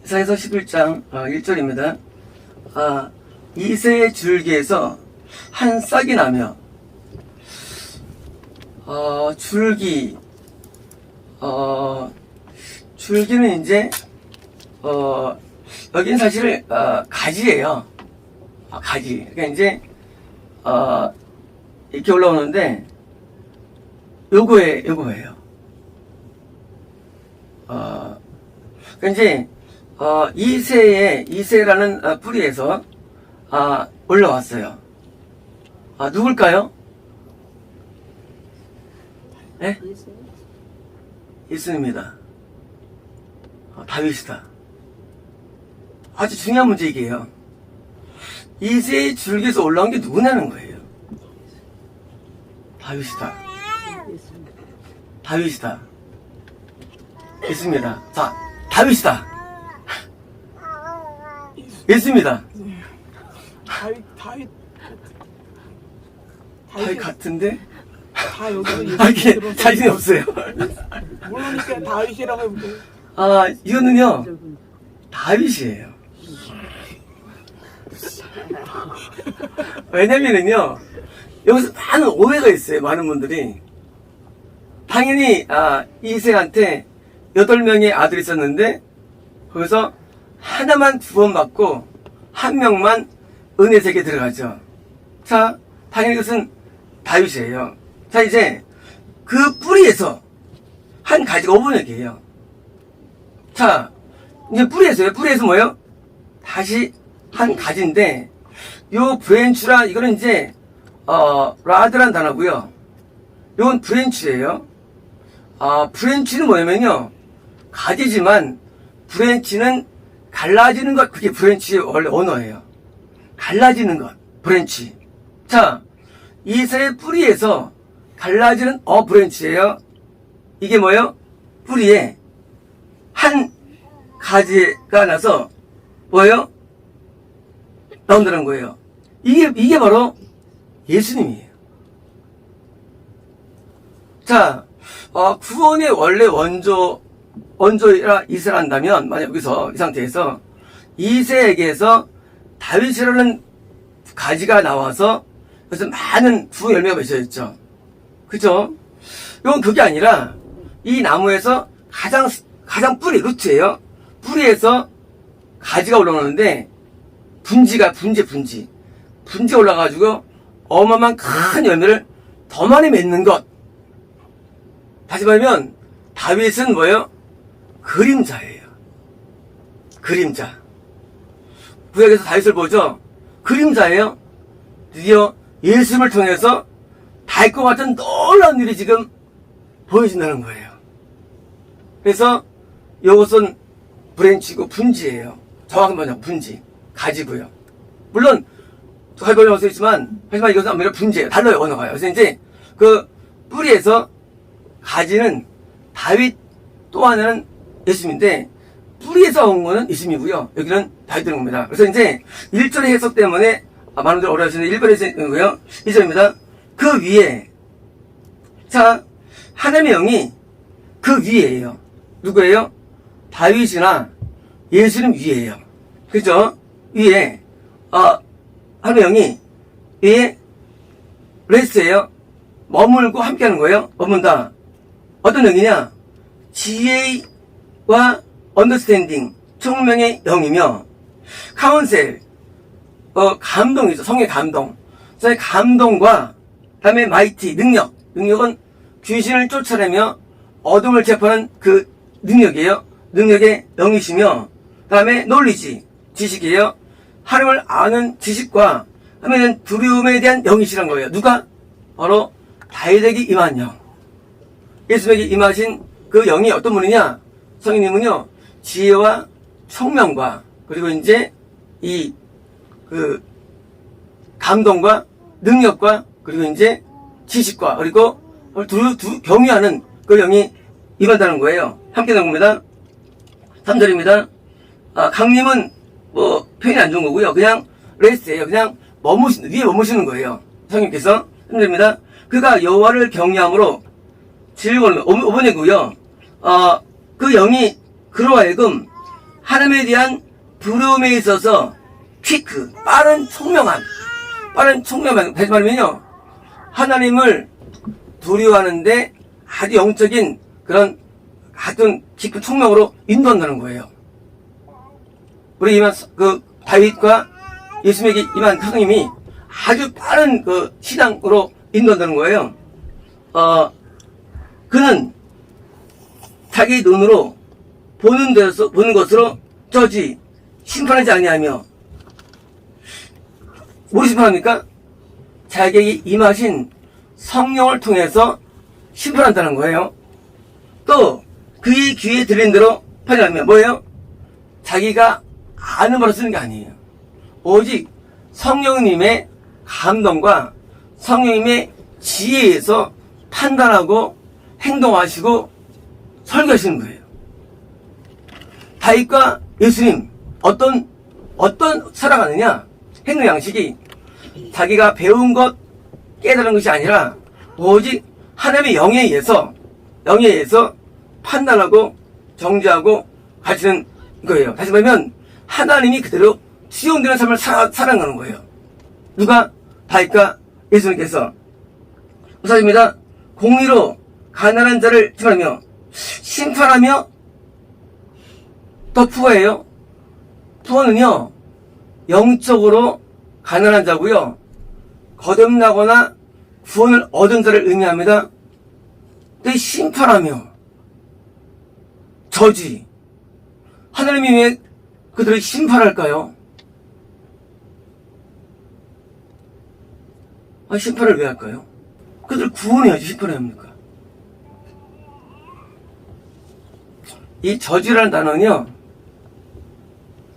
이사야서 11장 1절입니다. 이새의 줄기에서 한 싹이 나며 줄기는 이제 여기는 사실 가지예요. 가지. 그러니까 이제 이렇게 올라오는데 요거예요. 그러니까 이제 이새라는 뿌리에서 올라왔어요. 누굴까요? 네? 예수님입니다. 다윗이다. 아주 중요한 문제 이게요. 이새의 줄기에서 올라온 게 누구냐는 거예요. 다윗이다. 예수입니다. 자, 다윗이다. 예수입니다. 다윗 같은데? 다 여기서 이게 자신이 없어요. 모르니까 다윗이라고 해보세요. 이거는요, 다윗이에요. 왜냐면은요, 여기서 많은 오해가 있어요. 많은 분들이. 당연히, 이새한테 8명의 아들이 있었는데, 거기서 하나만 구원받고, 한 명만 은혜색에 들어가죠. 자, 당연히 그것은 다윗이에요. 자, 이제, 그 뿌리에서 한 가지가 오분역이에요. 자, 이제 뿌리에서 뭐예요? 다시 한 가지인데, 요 브랜치라, 이거는 이제, 라드란 단어고요. 요건 브랜치예요. 브랜치는 뭐냐면요, 가지지만, 브랜치는 갈라지는 것, 그게 브랜치의 원래 언어예요. 갈라지는 것, 브랜치. 자, 이새의 뿌리에서 갈라지는 브랜치예요. 이게 뭐예요? 뿌리에 한 가지가 나서 뭐예요? 나온다는 거예요. 이게 바로 예수님이에요. 자, 구원의 원래 원조라 이새를 한다면, 만약 여기서 이 상태에서 이새에게서 다윗이라는 가지가 나와서 그래서 많은 부 열매가 맺혀졌죠. 그죠? 이건 그게 아니라 이 나무에서 가장 뿌리, 루트예요. 뿌리에서 가지가 올라오는데 분지가 올라가지고 어마어마한 큰 열매를 더 많이 맺는 것. 다시 말하면 다윗은 뭐예요? 그림자예요. 그림자. 구약에서 다윗을 보죠. 그림자예요. 드디어 예수님을 통해서 다윗과 같은 놀라운 일이 지금 보여진다는 거예요. 그래서 이것은 브랜치고 분지예요. 정확히 말하면 분지, 가지고요. 물론 갈고리 넣을 수 있지만 하지만 이것은 아무래도 분지예요. 달라요, 언어가요. 그래서 이제 그 뿌리에서 가지는 다윗, 또 하나는 예수님인데 뿌리에서 온 거는 예수님이고요. 여기는 다윗 되는 겁니다. 그래서 이제 1절의 해석 때문에 많은 분들 어려워하시는데 1절의 해석이고요. 2절입니다. 그 위에, 자, 하나님의 영이 그 위에예요. 누구예요? 다윗이나 예수님 위에예요. 그죠? 위에 하나님의 영이 위에 레스트예요. 머물고 함께하는 거예요. 머문다. 어떤 영이냐? 지혜와 언더스탠딩, 총명의 영이며, 카운셀, 감동이죠. 성의 감동. 그래서 감동과, 그 다음에 마이티, 능력은 귀신을 쫓아내며 어둠을 재판하는 그 능력이에요. 능력의 영이시며, 그 다음에 놀리지, 지식이에요. 하나님을 아는 지식과, 그 다음에 두려움에 대한 영이시란 거예요. 누가? 바로 다윗에게 임한 영. 예수님에게 임하신 그 영이 어떤 분이냐? 성령님은요, 지혜와 총명과, 그리고 이제 감동과 능력과, 그리고 이제 지식과, 그리고 경유하는 그 영이 임한다는 거예요. 함께 나온 겁니다. 3절입니다. 강림은 표현이 안 좋은 거고요. 그냥 레스트예요. 그냥 위에 머무시는 거예요. 성령님께서. 3절입니다. 그가 여호와를 경외함으로 즐거운 5번이고요. 그 영이 그로 하여금 하나님에 대한 두려움에 있어서 퀴크, 빠른 총명함, 다시 말하면요, 하나님을 두려워하는데 아주 영적인 그런 같은 깊은 총명으로 인도한다는 거예요. 우리 다윗과 예수님에게 임한 성령님이 아주 빠른 신앙으로 인도한다는 거예요. 그는 자기 눈으로 보는 것으로 저지 심판하지 아니하며, 뭐로 심판합니까? 자기에게 임하신 성령을 통해서 심판한다는 거예요. 또 그의 귀에 들린 대로 판단하면 뭐예요? 자기가 아는 바로 쓰는 게 아니에요. 오직 성령님의 감동과 성령님의 지혜에서 판단하고 행동하시고 설교하시는 거예요. 다윗과 예수님 어떤 살아가느냐, 행동 양식이 자기가 배운 것, 깨달은 것이 아니라 오직 하나님의 영에 의해서 판단하고 정죄하고 가르치는 거예요. 다시 말하면 하나님이 그대로 수용되는 삶을 살아가는 거예요. 누가? 다윗과 예수님께서. 사입니다. 공의로 가난한 자를 심판하며 심판하며, 또 푸어예요. 푸어는요, 영적으로 가난한 자고요, 거듭나거나 구원을 얻은 자를 의미합니다. 근데 심판하며 저지, 하나님이 왜 그들을 심판할까요? 심판을 왜 할까요? 그들 구원해야지 심판해야 합니까? 이 저지라는 단어는요,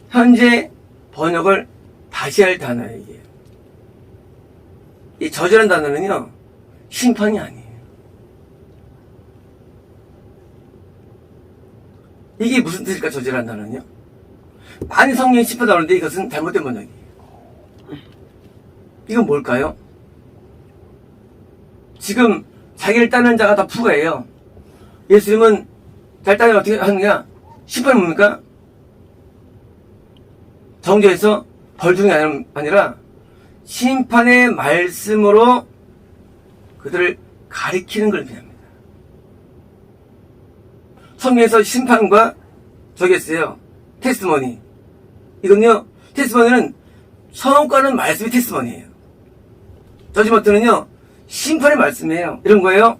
현재 번역을 다시 할 단어예요. 이게. 이 저지라는 단어는요, 심판이 아니에요. 이게 무슨 뜻일까, 저지라는 단어는요? 많이 성경이 짚어나오는데 이것은 잘못된 번역이에요. 이건 뭘까요? 지금 자기를 따르는 자가 다 푸가예요. 예수님은 잘 따르면 어떻게 하느냐? 심판이 뭡니까? 정죄해서 벌 주는 게 아니라 심판의 말씀으로 그들을 가리키는 걸 의미합니다. 성경에서 심판과 저기 있어요. 테스티머니. 이건요, 테스티머니는 선언과는 말씀이 테스티머니예요. 저지먼트는요, 심판의 말씀이에요. 이런 거예요.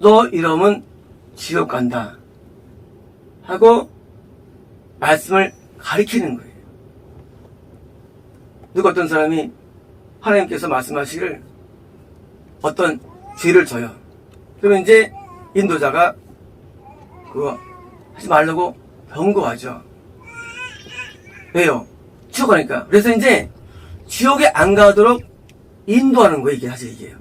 너 이러면 지옥 간다 하고 말씀을 가리키는 거예요. 누가 어떤 사람이 하나님께서 말씀하시길 어떤 죄를 져요. 그러면 이제 인도자가 그거 하지 말라고 경고하죠. 왜요? 지옥 가니까. 그래서 이제 지옥에 안 가도록 인도하는 거예요. 이게 사실 이게요.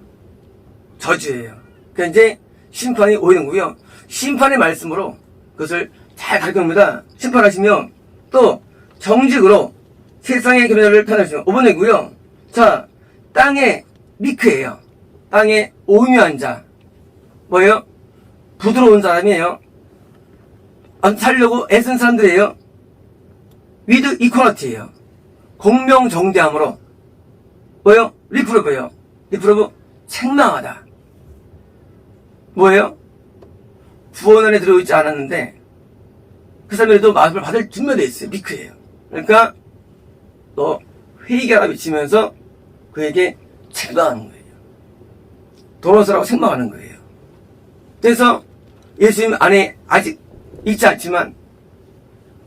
저주예요. 그러니까 이제 심판이 오는 거고요. 심판의 말씀으로 그것을 잘 가르쳐줍니다. 심판하시며 또 정직으로 세상의 교훈을 편하시며 5번이고요. 자, 땅의 미크예요. 땅의 오묘한 자. 뭐예요? 부드러운 사람이에요. 살려고 애쓴 사람들이에요. 위드 이퀄리티예요. 공명정대함으로 뭐예요? 리프로브예요. 리프로브 책망하다. 뭐예요? 구원 안에 들어있지 않았는데 그 사람에도 마음을 받을 준비되어 있어요. 미크예요. 그러니까 너 회개하라 외치면서 그에게 책망하는 거예요. 돌아서라고 책망하는 거예요. 그래서 예수님 안에 아직 있지 않지만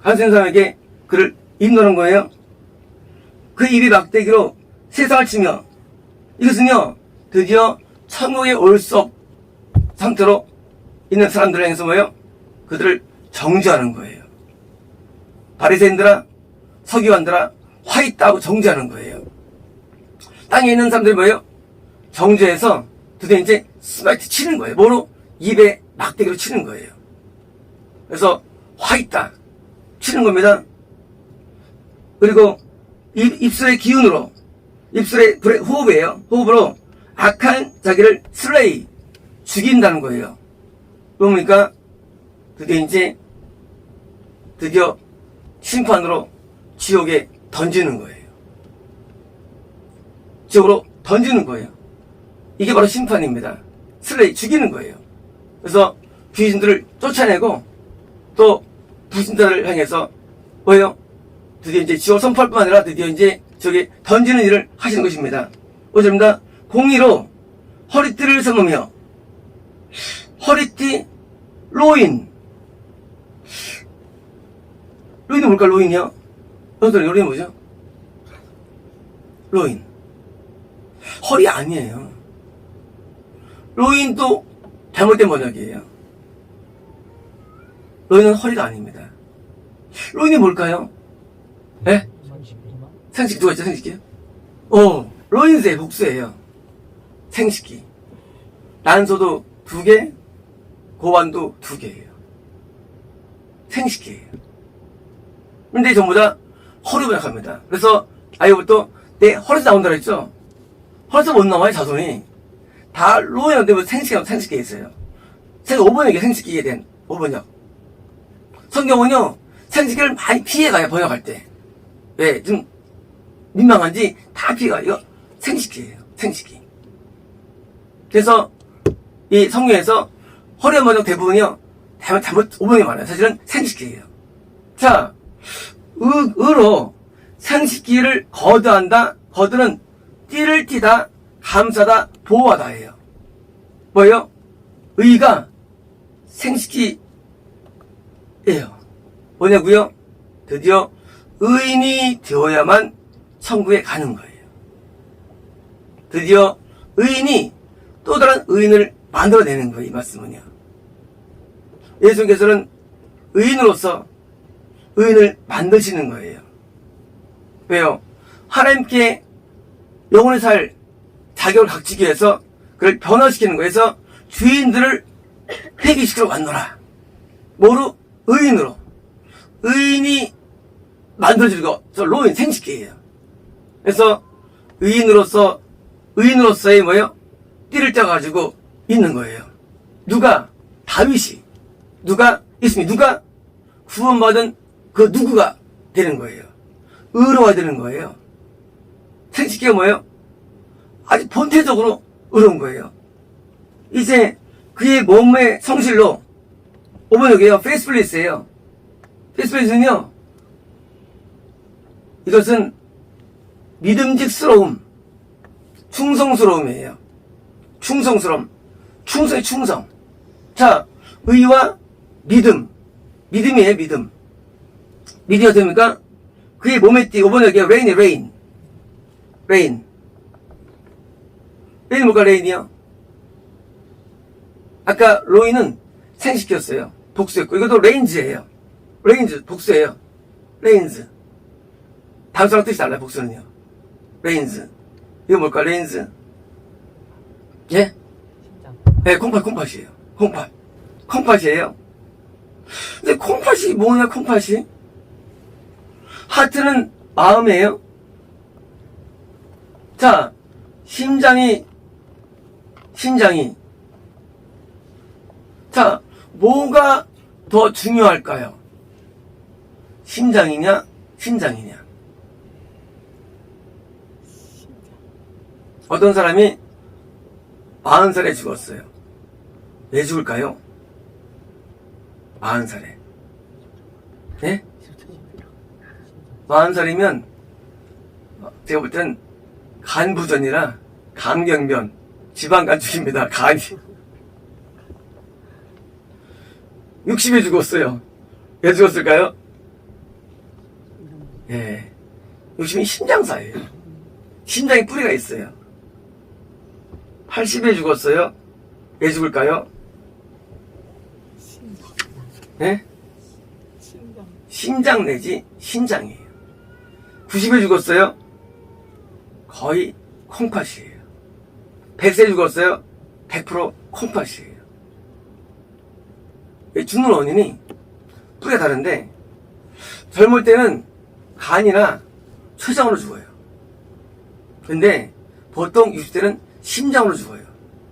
한 사람에게 그를 인도하는 거예요. 그 입이 막대기로 세상을 치며, 이것은요 드디어 천국에 올 수 없 상태로 있는 사람들을 향해서 뭐예요? 그들을 정죄하는 거예요. 바리새인들아, 서기관들아, 화 있다고 정죄하는 거예요. 땅에 있는 사람들이 뭐예요? 정죄해서 드디어 이제 스마이트 치는 거예요. 뭐로? 입에 막대기로 치는 거예요. 그래서 화 있다 치는 겁니다. 그리고 입술의 기운으로, 입술의 호흡이에요. 호흡으로 악한 자기를 슬레이, 죽인다는 거예요. 그러니까 드디어 심판으로 지옥에 던지는 거예요. 지옥으로 던지는 거예요. 이게 바로 심판입니다. 슬레이 죽이는 거예요. 그래서 귀신들을 쫓아내고 또 불신자를 향해서 뭐예요? 드디어 이제 지옥 선포할 뿐만 아니라 드디어 이제 저기 던지는 일을 하시는 것입니다. 5절입니다. 공의로 허리띠를 삼으며 허리띠 로인. 로인은 뭘까? 로인이요? 여러분들 로인 뭐죠? 로인. 허리 아니에요. 로인도 잘못된 번역이에요. 로인은 허리가 아닙니다. 로인이 뭘까요? 예? 생식기 누가 있죠? 생식기요? 로인새 복수예요. 생식기. 난소도 2개, 고환도 2개예요. 생식기예요. 근데 전부 다 허리 번역합니다. 그래서 아이부터 내 허리에서 나온다고 했죠? 허리에서 못 나와요, 자손이. 다 로인한테 뭐 생식기에 있어요. 제가 5번역에 생식기에 대한 5번역. 성경은요, 생식기를 많이 피해가요, 번역할 때. 왜? 좀 민망한지 다 피해가요. 이거 생식기예요, 생식기. 그래서 이 성경에서 허리한 번역 대부분이요, 잘못 5번역이 많아요. 사실은 생식기예요. 자, 의로 생식기를 거두한다. 거두는 띠를 띠다, 감싸다, 보호하다예요. 뭐예요? 의가 생식기예요. 뭐냐고요? 드디어 의인이 되어야만 천국에 가는 거예요. 드디어 의인이 또 다른 의인을 만들어내는 거예요. 이 말씀은요. 예수님께서는 의인으로서 의인을 만드시는 거예요. 왜요? 하나님께 영원히 살 자격을 갖추기 위해서 그를 변화시키는 거예요. 그래서 주인들을 회개시키러 왔노라. 뭐로? 의인으로. 의인이 만들어지는 거, 저 로인 생식기예요. 그래서 의인으로서의 뭐예요? 띠를 짜가지고 있는 거예요. 누가? 다윗이. 누가? 있으면 누가? 구원받은 그 누구가 되는 거예요. 의로워야 되는 거예요. 생식기가 뭐예요? 아주 본태적으로 의로운 거예요. 이제 그의 몸의 성실로 5번 여기에요. 페이스플리스예요. 페이스플리스는요, 이것은 믿음직스러움, 충성스러움이에요. 충성스러움, 충성의 충성. 자, 의와 믿음이에요. 믿음이 어떻게 됩니까? 그의 몸의 띠, 5번 여기에요. 레인이 레인이 뭘까? 레인이요? 아까 로인은 생식기였어요. 복수였고, 이것도 레인즈예요. 레인즈, 복수예요. 레인즈. 단수랑 뜻이 달라요, 복수는요. 레인즈. 이거 뭘까, 레인즈? 예? 네, 콩팥이에요. 콩팥이에요. 근데 콩팥이 뭐냐, 콩팥이? 하트는 마음이에요. 자, 심장이. 자, 뭐가 더 중요할까요? 심장이냐? 어떤 사람이 40살에 죽었어요. 왜 죽을까요? 40살에. 네? 40살이면 제가 볼 땐 간부전이라 간경변, 지방간죽입니다. 간이. 60에 죽었어요. 왜 죽었을까요? 예. 60이 심장사예요. 심장에 뿌리가 있어요. 80에 죽었어요. 왜 죽을까요? 예? 심장 내지 신장이에요. 90에 죽었어요. 거의 콩팥이에요. 100세 죽었어요. 100% 콩팥이에요. 죽는 원인이 뿌리가 다른데, 젊을 때는 간이나 췌장으로 죽어요. 근데 보통 60대는 심장으로 죽어요.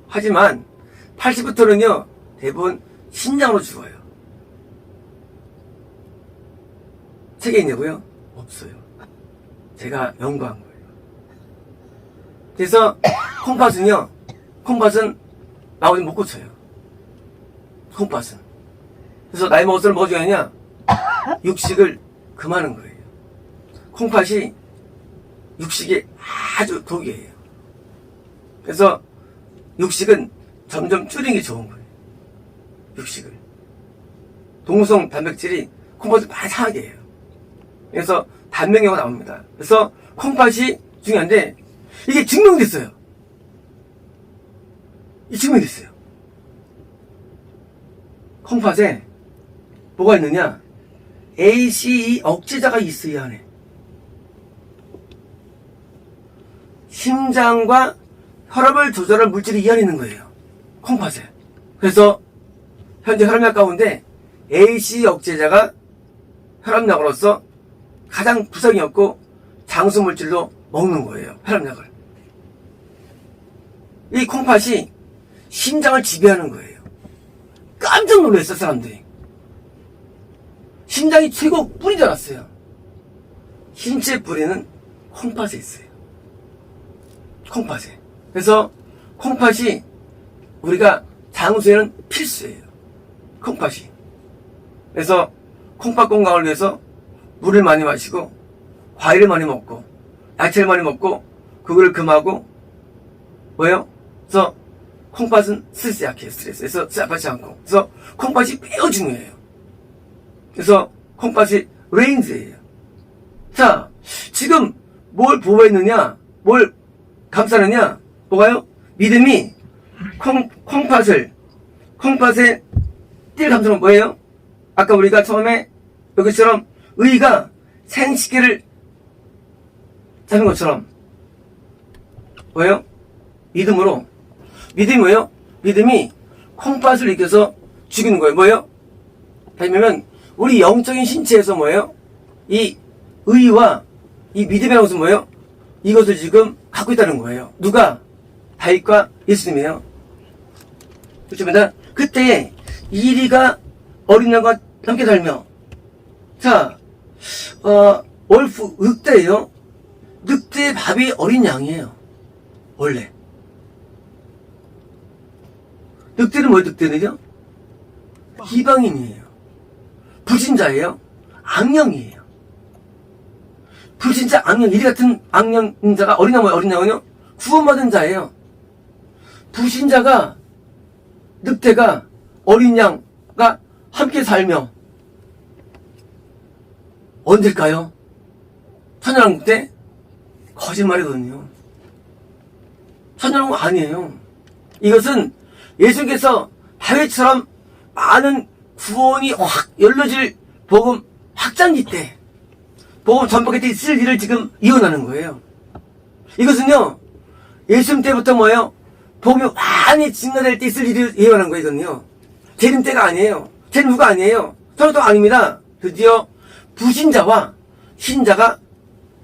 하지만 80부터는요, 대부분 심장으로 죽어요. 책에 있냐고요? 없어요. 제가 연구한 거예요. 그래서 콩팥은 나오지 못 고쳐요. 콩팥은. 그래서 나이 먹을수록 뭐가 중요하냐? 육식을 금하는 거예요. 콩팥이 육식에 아주 독이에요. 그래서 육식은 점점 줄이는 게 좋은 거예요. 육식을. 동성 단백질이 콩팥을 많이 상하게 해요. 그래서 단명효가 나옵니다. 그래서 콩팥이 중요한데 이게 증명됐어요. 이 증명됐어요. 콩팥에 뭐가 있느냐? ACE 억제자가 있어요, 이 안에. 심장과 혈압을 조절할 물질이 이 안에 있는 거예요. 콩팥에. 그래서 현재 혈압약 가운데 ACE 억제자가 혈압약으로서 가장 부작용이 없고 장수 물질로 먹는 거예요. 혈압약을. 이 콩팥이 심장을 지배하는 거예요. 깜짝 놀랐어, 사람들이. 심장이 최고 뿔인 줄 알았어요. 신체 뿌리는 콩팥에 있어요. 콩팥에. 그래서 콩팥이 우리가 장수에는 필수예요. 콩팥이. 그래서 콩팥 건강을 위해서 물을 많이 마시고 과일을 많이 먹고 야채를 많이 먹고 그걸 금하고 뭐예요? 그래서 콩팥은 스트레스 약해요. 스트레스에서 짜파지 않고. 그래서 콩팥이 매우 중요해요. 그래서 콩팥이 레인지예요. 자, 지금 뭘 보호했느냐? 뭘 감싸느냐? 뭐가요? 믿음이 콩팥에 띠를 감싸는 뭐예요? 아까 우리가 처음에 여기처럼 의가 생식기를 잡는 것처럼 뭐예요? 믿음이 뭐예요? 믿음이 콩팥을 일으켜서 죽이는 거예요. 뭐예요? 왜냐면 우리 영적인 신체에서 뭐예요? 이 의와 이 믿음이라는 것은 뭐예요? 이것을 지금 갖고 있다는 거예요. 누가? 다윗과 예수님이에요. 그렇습니다. 그때 이리가 어린 양과 함께 살며 자, 월프 늑대예요. 늑대의 밥이 어린 양이에요. 원래. 늑대는 뭐예요? 늑대는요? 이방인이에요. 불신자예요. 악령이에요. 불신자, 악령, 이리 같은 악령자가 어린 양 뭐예요? 어린 양은요? 구원받은 자예요. 불신자가 늑대가 어린 양과 함께 살며 언제일까요? 천연왕국 때? 거짓말이거든요. 천연왕국 아니에요. 이것은 예수님께서 다윗처럼 많은 구원이 확 열려질 복음 확장기 때 복음 전복기 때 있을 일을 지금 이어나는 거예요. 이것은요 예수님 때부터 뭐예요? 복음이 많이 증가될 때 있을 일을 예언하는 거거든요. 재림 때가 아니에요. 재림 후가 아니에요. 저도 아닙니다. 드디어 부신자와 신자가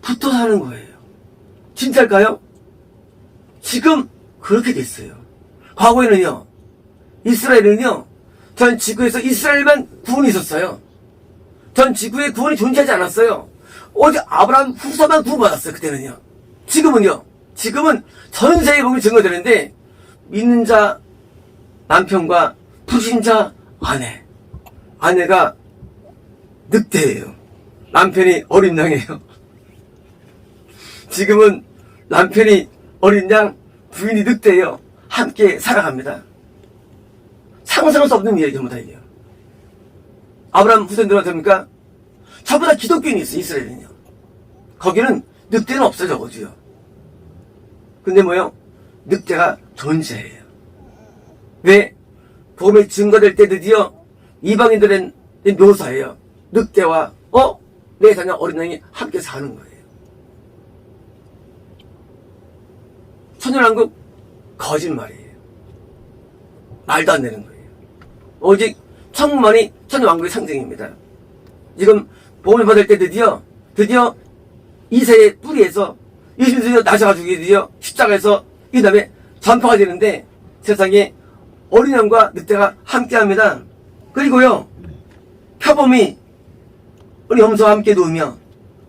붙어 사는 거예요. 진짜일까요? 지금 그렇게 됐어요. 과거에는요, 이스라엘은요, 전 지구에서 이스라엘만 구원이 있었어요. 전 지구에 구원이 존재하지 않았어요. 오직 아브라함 후사만 구원받았어요, 그때는요. 지금은요, 지금은 전 세계 복음이 증거되는데, 믿는 자 남편과 불신자 아내가 늑대예요. 남편이 어린 양이에요. 지금은 남편이 어린 양, 부인이 늑대예요. 함께 살아갑니다. 상상할 수 없는 일이에요, 전부 다 이게요. 아브라함 후손들은 됩니까? 전부 다 기독교인이 있어요, 이스라엘은요. 거기는 늑대는 없어요, 적어도요. 근데 뭐요? 늑대가 존재해요. 왜? 복음이 증거될 때 드디어 이방인들의 묘사예요. 늑대와 내 자녀 어린 양이 함께 사는 거예요. 천연왕국 거짓말이에요. 말도 안 되는 거예요. 오직 천국만이 천연왕국의 상징입니다. 지금 복음을 받을 때 드디어 이세의 뿌리에서 예수님 드디어 나셔가지고 드디어 십자가에서 이 다음에 전파가 되는데 세상에 어린 양과 늑대가 함께합니다. 그리고요 표범이 우리 염소와 함께 누우며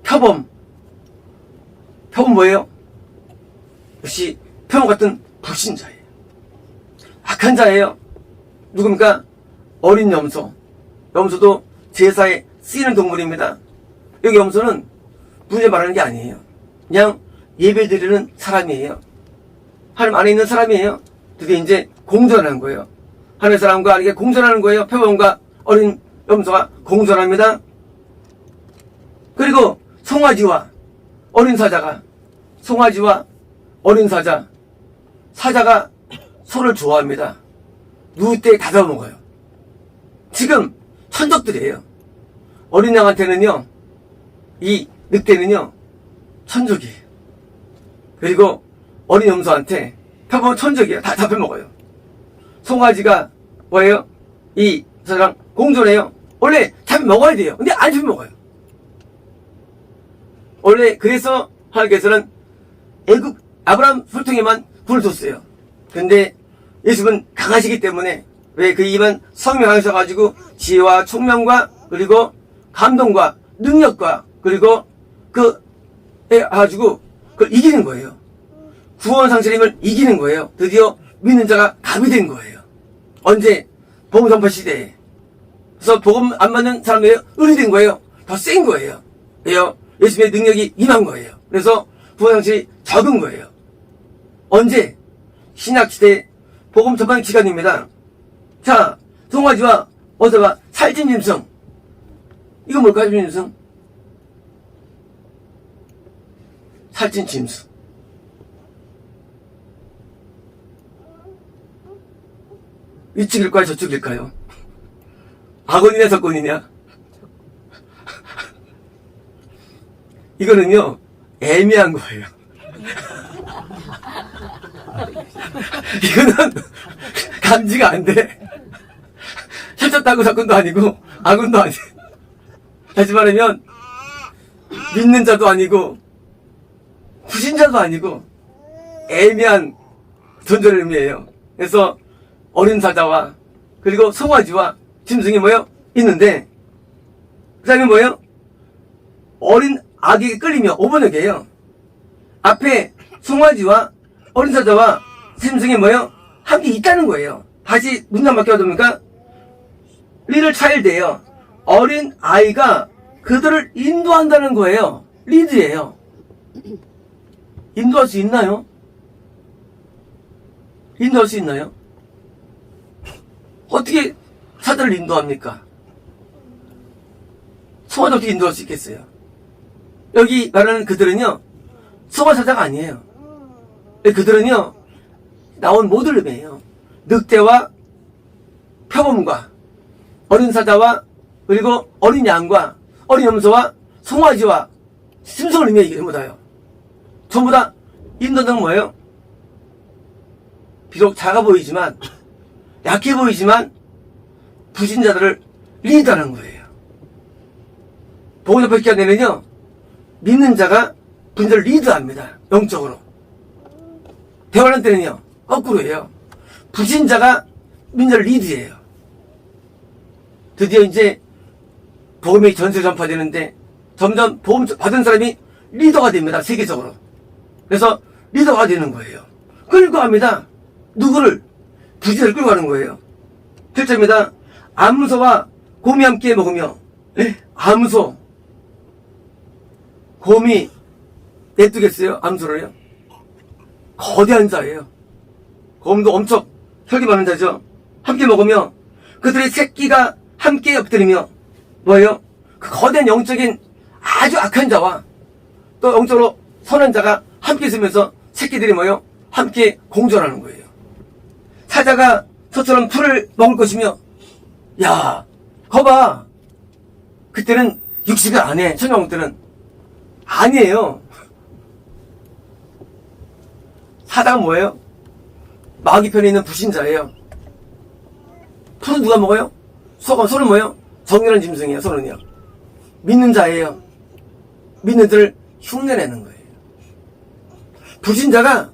표범 뭐예요? 역시 표범 같은 불신자예요. 악한 자예요. 누굽니까? 어린 염소. 염소도 제사에 쓰이는 동물입니다. 여기 염소는 문제 말하는 게 아니에요. 그냥 예배 드리는 사람이에요. 하나님 안에 있는 사람이에요. 드디어 이제 공존하는 거예요. 하나님 사람과 이게 공존하는 거예요. 표범과 어린 염소가 공존합니다. 그리고 송아지와 어린 사자가, 송아지와 어린 사자가 소를 좋아합니다. 누울 때 다 잡아먹어요. 지금 천적들이에요. 어린 양한테는요, 이 늑대는요 천적이에요. 그리고 어린 염소한테 표범은 천적이에요. 다 잡혀먹어요. 송아지가 뭐예요? 이 사자랑 공존해요. 원래 잡혀먹어야 돼요. 근데 안 잡혀먹어요. 원래 그래서 하나님께서는 애굽 아브라함 술통에만 불을 줬어요. 근데 예수는 강하시기 때문에, 왜 그 입은 성명하셔가지고 지혜와 총명과 그리고 감동과 능력과 그리고 가지고 그걸 이기는 거예요. 구원 상실임을 이기는 거예요. 드디어 믿는 자가 갑이 된 거예요. 언제? 복음 전파 시대에. 그래서 복음 안 받는 사람들이 을이 된 거예요. 더 센 거예요. 왜요? 예수님의 능력이 임한 거예요. 그래서 구원 상실이 적은 거예요. 언제? 신약시대 복음 전파 기간입니다. 자, 송아지와 어서가 살찐 짐승. 이거 뭘까요, 짐승? 살찐 짐승. 이쪽일까요, 저쪽일까요? 악원이냐, 적군이냐? 이거는요, 애매한 거예요. 이거는 감지가 안 돼. 혈쳤다고 적군도 아니고, 악원도 아니고. 다시 말하면, 믿는 자도 아니고, 불신자도 아니고, 애매한 존재를 의미해요. 그래서, 어린 사자와, 그리고 송아지와 짐승이 뭐예요? 있는데, 그 다음에 뭐예요? 어린 아기에게 끌리며 오번역이에요. 앞에 송아지와 어린 사자와 짐승이 뭐예요? 함께 있다는 거예요. 다시 문장 바뀌어 둡니까? 리를 차일드예요. 어린 아이가 그들을 인도한다는 거예요. 리드예요. 인도할 수 있나요? 인도할 수 있나요? 어떻게 사자를 인도합니까? 송아지 어떻게 인도할 수 있겠어요? 여기 말하는 그들은요, 송아지 사자가 아니에요. 그들은요, 나온 모델름이에요. 늑대와 표범과 어린 사자와 그리고 어린 양과 어린 염소와 송아지와 짐승을 의미해요. 전부 다요. 전부 다 인도는 뭐예요? 비록 작아 보이지만, 약해 보이지만 불신자들을 리드하는 거예요. 복음 전파 기간에는요, 믿는 자가 불신자를 리드합니다. 영적으로. 대화하는 때는요, 거꾸로 해요. 불신자가 믿는 자를 리드해요. 드디어 이제 복음이 전세 전파되는데 점점 복음 받은 사람이 리더가 됩니다. 세계적으로. 그래서 리더가 되는 거예요. 끌고 갑니다. 누구를? 불신자를 끌고 가는 거예요. 7절입니다. 암소와 곰이 함께 먹으며, 암소, 곰이 내두겠어요? 암소를요? 거대한 자예요. 곰도 엄청 혈기 많은 자죠. 함께 먹으며 그들의 새끼가 함께 엎드리며, 뭐예요? 그 거대한 영적인 아주 악한 자와 또 영적으로 선한 자가 함께 있으면서 새끼들이 뭐예요? 함께 공존하는 거예요. 사자가 소처럼 풀을 먹을 것이며, 야, 거봐. 그때는 육식을 안 해. 천년왕국 때는. 아니에요. 사자가 뭐예요? 마귀 편에 있는 불신자예요. 풀은 누가 먹어요? 소는 뭐예요? 정렬한 짐승이에요. 소는요. 믿는 자예요. 믿는 자를 흉내내는 거예요. 불신자가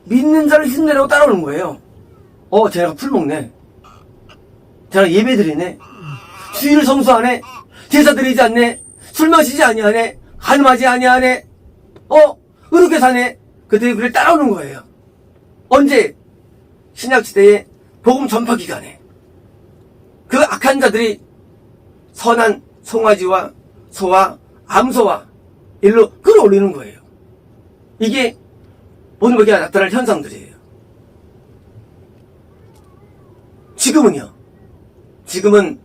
믿는 자를 흉내내고 따라오는 거예요. 쟤네가 풀 먹네. 쟤네가 예배 드리네. 주일을 성수하네. 제사 드리지 않네, 술 마시지 아니하네, 간음하지 아니하네, 의롭게 사네. 그들이 그를 따라오는 거예요. 언제? 신약시대의 복음 전파 기간에 그 악한 자들이 선한 송아지와 소와 암소와 일로 끌어올리는 거예요. 이게 오늘 보기에 나타날 현상들이에요. 지금은요, 지금은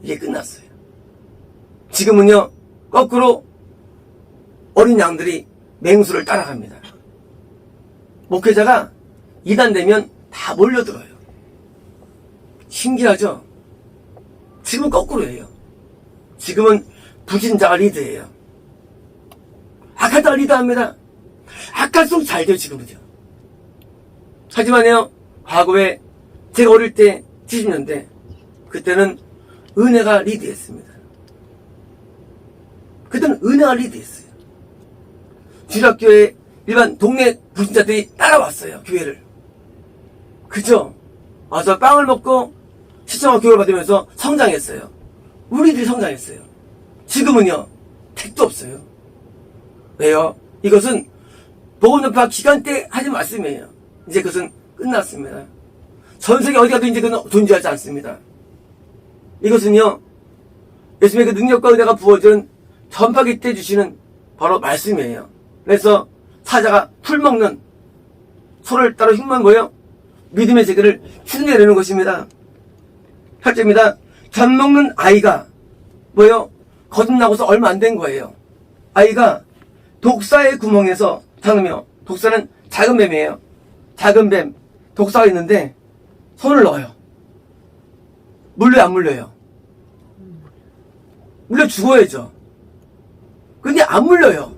이게 끝났어요. 지금은요, 거꾸로 어린 양들이 맹수를 따라갑니다. 목회자가 이단되면 다 몰려들어요. 신기하죠? 지금은 거꾸로예요. 지금은 불신자가 리드예요. 악한 자가 리드합니다. 악할수록 잘 돼요, 지금은요. 하지만요, 과거에 제가 어릴 때 70년대 그때는 은혜가 리드했습니다. 그때는 은혜가 리드했어요. 주일학교에 일반 동네 불신자들이 따라왔어요, 교회를. 그죠? 와서 빵을 먹고 시청과 교육을 받으면서 성장했어요. 우리들이 성장했어요. 지금은요, 택도 없어요. 왜요? 이것은 복음 전파 기간 때 하신 말씀이에요. 이제 그것은 끝났습니다. 전 세계 어디 가도 이제 그건 존재하지 않습니다. 이것은요, 예수님의 그 능력과 은혜가 부어준 전파기 때 주시는 바로 말씀이에요. 그래서 사자가 풀 먹는 소를 따로 흉만 뭐예요? 믿음의 세계를 흉내내는 것입니다. 8절입니다. 젖 먹는 아이가 뭐예요? 거듭나고서 얼마 안 된 거예요. 아이가 독사의 구멍에서 잠으며, 독사는 작은 뱀이에요. 작은 뱀, 독사가 있는데 손을 넣어요. 물려요, 안 물려요? 물려 죽어야죠. 근데 안 물려요.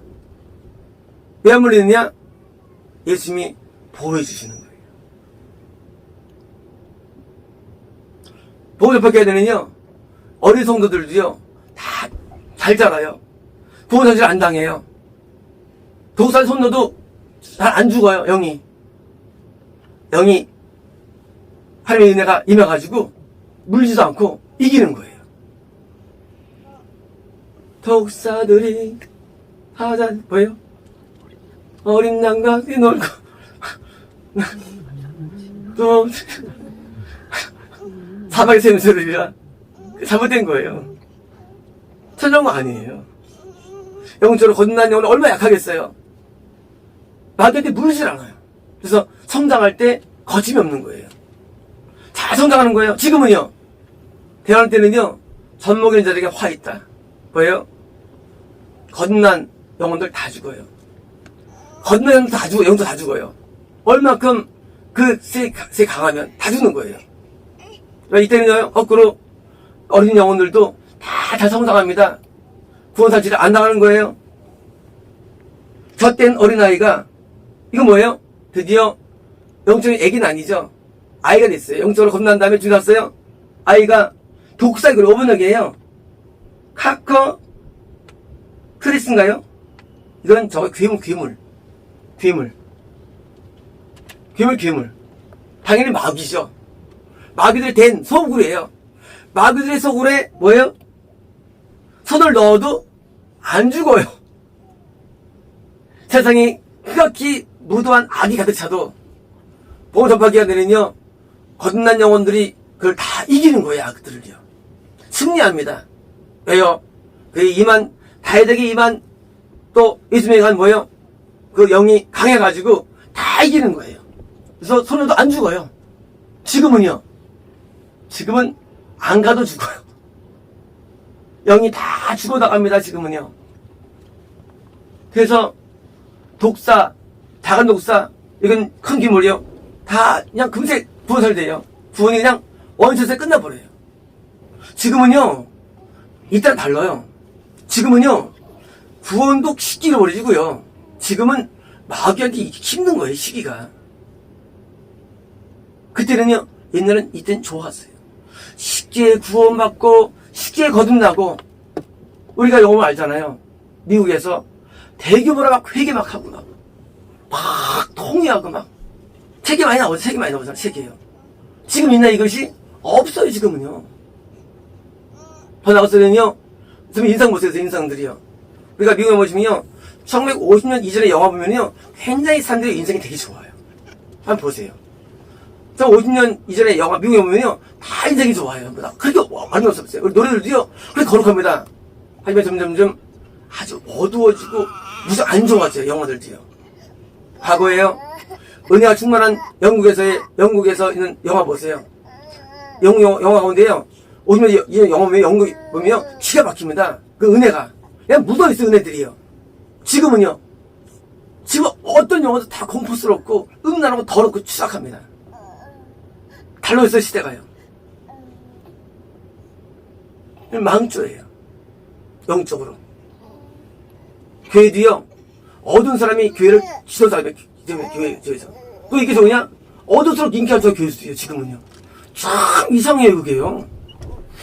왜 안 물리느냐? 예수님이 보호해 주시는 거예요. 복음 전파해야 되는요, 어린 성도들도요, 다 잘 자라요. 구원사실 안 당해요. 독살 손 넣어도 잘 안 죽어요, 영이. 하나님의 은혜가 임해가지고 물지도 않고 이기는 거예요. 독사들이 하자, 뭐예요? 어린 양과 놀고 또 사막의 샘소리라 잘못된 거예요. 천정거 아니에요. 영적으로 거듭난 영은 얼마나 약하겠어요. 나한테 물질 않아요. 그래서 성장할 때 거침이 없는 거예요. 잘 성장하는 거예요. 지금은요, 대화할 때는요, 젖먹이는 자들에게 화 있다. 뭐예요? 거듭난 영혼들 다 죽어요. 거듭난 영혼도 다 죽어요. 영도 다 죽어요. 얼마큼 그 세 강하면 다 죽는 거예요. 이때는요, 거꾸로 어린 영혼들도 다 잘 성장합니다. 구원사실을 안 당하는 거예요. 젖된 어린아이가, 이거 뭐예요? 드디어 영적인 애기는 아니죠. 아이가 됐어요. 영적으로 겁난 다음에 죽었어요. 아이가 독사, 이거 오븐역이에요. 카커 크리스인가요? 이건 저 괴물. 당연히 마귀죠. 마귀들이 된 소굴이에요. 마귀들의 소굴에 뭐예요? 손을 넣어도 안 죽어요. 세상이 흑악히 무도한 악이 가득 차도 복음 전파기가 되면요, 거듭난 영혼들이 그걸 다 이기는 거예요. 악들을요. 승리합니다. 왜요? 그 이만, 다윗에게 이만, 또 예수님에 간 뭐예요? 그 영이 강해가지고 다 이기는 거예요. 그래서 손으로도 안 죽어요. 지금은요, 지금은 안 가도 죽어요. 영이 다 죽어나갑니다, 지금은요. 그래서 독사, 작은 독사, 이건 큰 기물이요. 다 그냥 금세 구원설돼요. 구원이 그냥 원샷에 끝나버려요. 지금은요, 이때랑 달라요. 지금은요, 구원도 쉽게 잃어버리고요. 지금은 마귀한테 힘든 거예요, 시기가. 그때는요, 옛날엔 이때는 좋았어요. 쉽게 구원받고, 쉽게 거듭나고, 우리가 영어 알잖아요. 미국에서 대규모로 막 회개 막 하고 막 통회하고 막 책이 많이 나오잖아요. 책이에요. 지금 있나 이것이? 없어요, 지금은요. 더 나갔을 때는요, 좀 인상 보세요, 인상들이요. 우리가 미국에 보시면요, 1950년 이전의 영화 보면요, 굉장히 사람들의 인상이 되게 좋아요. 한번 보세요. 1950년 이전의 영화, 미국에 보면요, 다 인상이 좋아요. 그렇게 많이 없었어요. 노래들도요, 그렇게 거룩합니다. 하지만 점점점 아주 어두워지고, 무슨 안 좋아져요, 영화들도요. 과거에요, 은혜가 충만한 영국에서 있는 영화 보세요. 영화 가운데요, 50년 이 영화 보면 영국 보면 기가 막힙니다. 그 은혜가. 그냥 묻어있어요, 은혜들이요. 지금은요, 지금 어떤 영화도 다 공포스럽고, 음란하고 더럽고 추악합니다. 달라졌어요, 시대가요. 망조예요. 영적으로. 교회도요, 어두운 사람이 교회를 지도자면 교회에서. 또 이게 좋으냐? 어두울수록 인기가 저 교회도요, 지금은요. 참 이상해요, 그게요.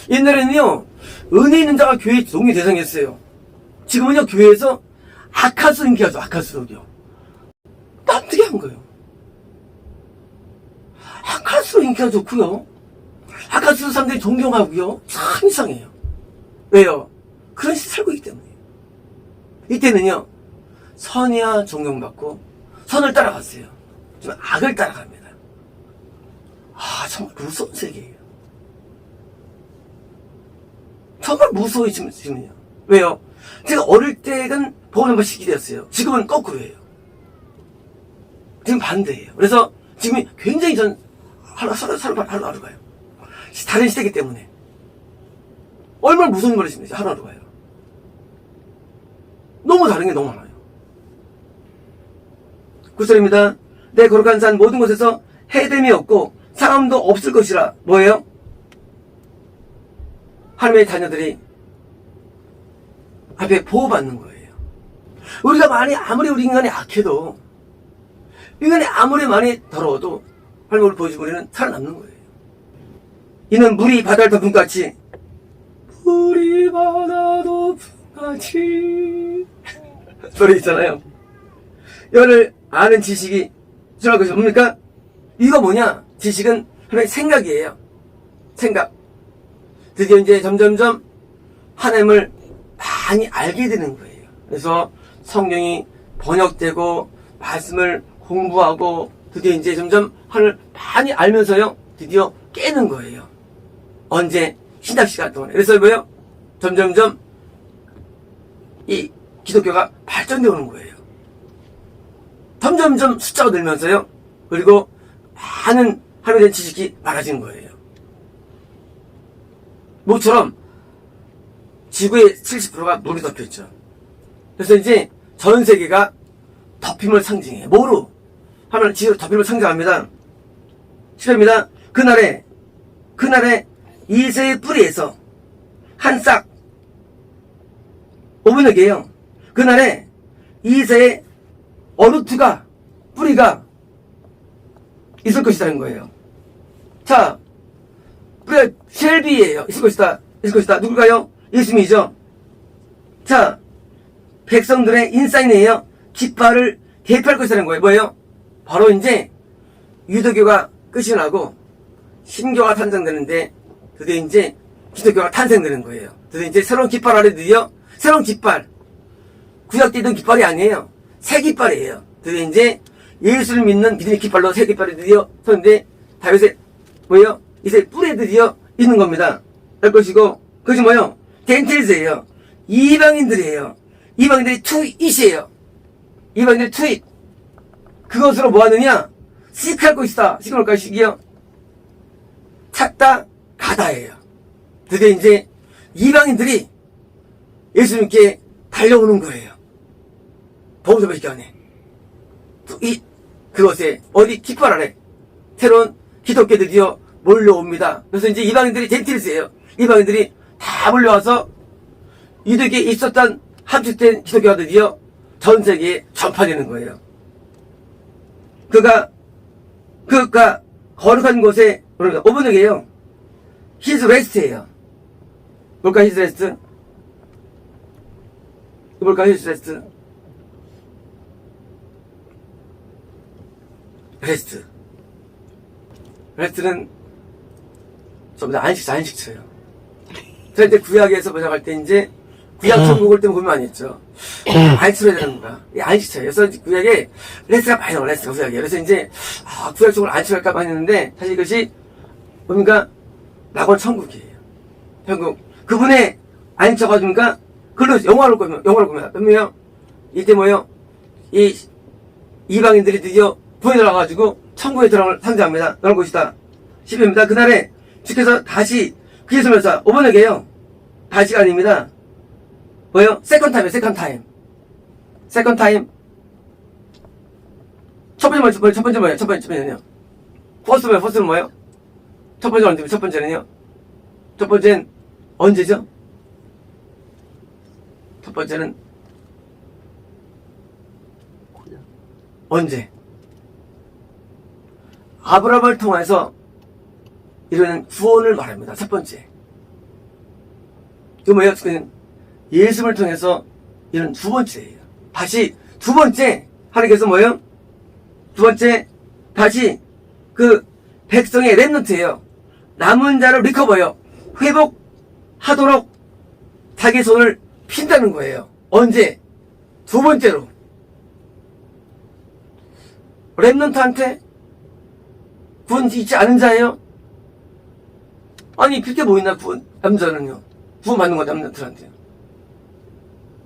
옛날에는요, 은혜 있는 자가 교회 동의 대상이었어요. 지금은요, 교회에서 악할수록 인기가 죠, 악할수록요. 어떻게 한 거예요? 악할수록 인기가 좋고요. 악할수록 사람들이 존경하고요. 참 이상해요. 왜요? 그런 식으로 살고 있기 때문이에요. 이때는요, 선이야 존경받고, 선을 따라갔어요. 좀 악을 따라갑니다. 아, 정말 무서운 세계예요. 정말 무서워요, 지금은요. 왜요? 제가 어릴 때는 복음 한번 시키되었어요. 지금은 거꾸로예요. 지금 반대예요. 그래서 지금이 굉장히 하루하루 가요. 다른 시대이기 때문에. 얼마나 무서운 말이십니까? 하루하루 가요. 너무 다른 게 너무 많아요. 9절입니다. 내 거룩한 산 모든 곳에서 해됨이 없고 사람도 없을 것이라. 뭐예요? 하나님의 자녀들이 앞에 보호받는 거예요. 우리가 아무리 우리 인간이 악해도, 인간이 아무리 많이 더러워도 하나님 우리 보여주고 우리는 살아남는 거예요. 이는 물이 바다를 덮은 같이, 물이 바다 덮은 같이 소리 있잖아요. 이거를 아는 지식이 필요할 것이 뭡니까? 이거 뭐냐? 지식은 하나님의 생각이에요. 생각. 드디어 이제 점점점 하나님을 많이 알게 되는 거예요. 그래서 성경이 번역되고 말씀을 공부하고 드디어 이제 점점 하나님을 많이 알면서요, 드디어 깨는 거예요. 언제? 신학 시간 동안에. 그래서 뭐예요? 점점점 이 기독교가 발전되어 오는 거예요. 점점점 숫자가 늘면서요, 그리고 많은 하나님에 대한 지식이 많아지는 거예요. 모처럼 지구의 70%가 물이 덮여있죠. 그래서 이제 전 세계가 덮임을 상징해요. 뭐로? 하면 지구로 덮임을 상징합니다. 10회입니다. 그날에 이새의 뿌리에서 한 싹, 5분 얘기예요. 그날에 이새의 어루트가, 뿌리가 있을 것이라는 거예요. 자, 뿌리가 쉘비예요. 있을 것이다. 누굴까요? 예수님이죠. 자, 백성들의 인사인이에요. 깃발을 대표할 것이라는 거예요. 뭐예요? 바로 이제 유대교가 끝이 나고 신교가 탄생되는데, 드디어 이제 기독교가 탄생되는 거예요. 드디어 이제 새로운 깃발 아래 드디어 새로운 깃발, 구약 때 있던 깃발이 아니에요. 새 깃발이에요. 드디어 이제 예수를 믿는 믿음의 깃발로 새 깃발이 드디어 섰는데, 다윗의 뭐예요? 이제 뿌리에 드디어 있는 겁니다. 할 것이고, 그것이 뭐예요? 덴틸즈예요. 이방인들이에요. 이방인들이 투잇이에요. 이방인들이 투잇. 그것으로 뭐 하느냐? 시크할 것이다. 시크 뭘까요? 시기요? 찾다, 가다예요. 드디어 이제 이방인들이 예수님께 달려오는 거예요. 보험사 기간에. 그것에, 어디 깃발 아래 새로운 기독교 드디어 몰려옵니다. 그래서 이제 이방인들이 젠틸스예요. 이방인들이 다 몰려와서 유대교에 있었던 함축된 기독교가 드디어 전 세계에 전파되는 거예요. 그가 거룩한 곳에, 5분 얘기예요. His rest예요. 뭘까, His rest? 뭘까, His rest? 레스트는 전부 다 안식처예요. 자, 이제 구약에서 보자할 때 이제 구약천국을 때문에 고민 많이 했죠. 안식처야 되는 건가? 이 안식처예요. 그래서 구약에 레스가 많이 나와, 레스가 구약에. 그래서 이제, 구약적으로 안식할까 많이 했는데, 사실 이것이 뭡니까? 낙원 천국이에요. 천국. 그분의 안식처가 뭡니까? 그걸로 영화를 꾸며요. 그러면, 이때 뭐예요? 이방인들이 드디어 구원에 나와가지고, 천국에 들어갈 상징합니다. 그런 곳이다. 10회입니다. 그날에 주께서 다시 그 예수면서 5번에게요. 다시가 아닙니다. 뭐요? 세컨 타임. 첫 번째 뭐예요? 퍼스트는 뭐예요? 첫 번째는요? 첫 번째는 언제죠? 첫 번째는 언제? 아브라함을 통해서 이런 구원을 말합니다. 첫 번째. 그 뭐예요? 예수를 통해서 이런 두 번째예요. 다시 두 번째 하나님께서 뭐예요? 두 번째 다시 그 백성의 렘넌트예요. 남은 자를 리커버요. 회복하도록 자기 손을 핀다는 거예요. 언제? 두 번째로. 렘넌트한테 구원 있지 않은 자예요? 아니 필게 뭐 있나 구원 남자는요. 구원 받는 건 남자들한테요.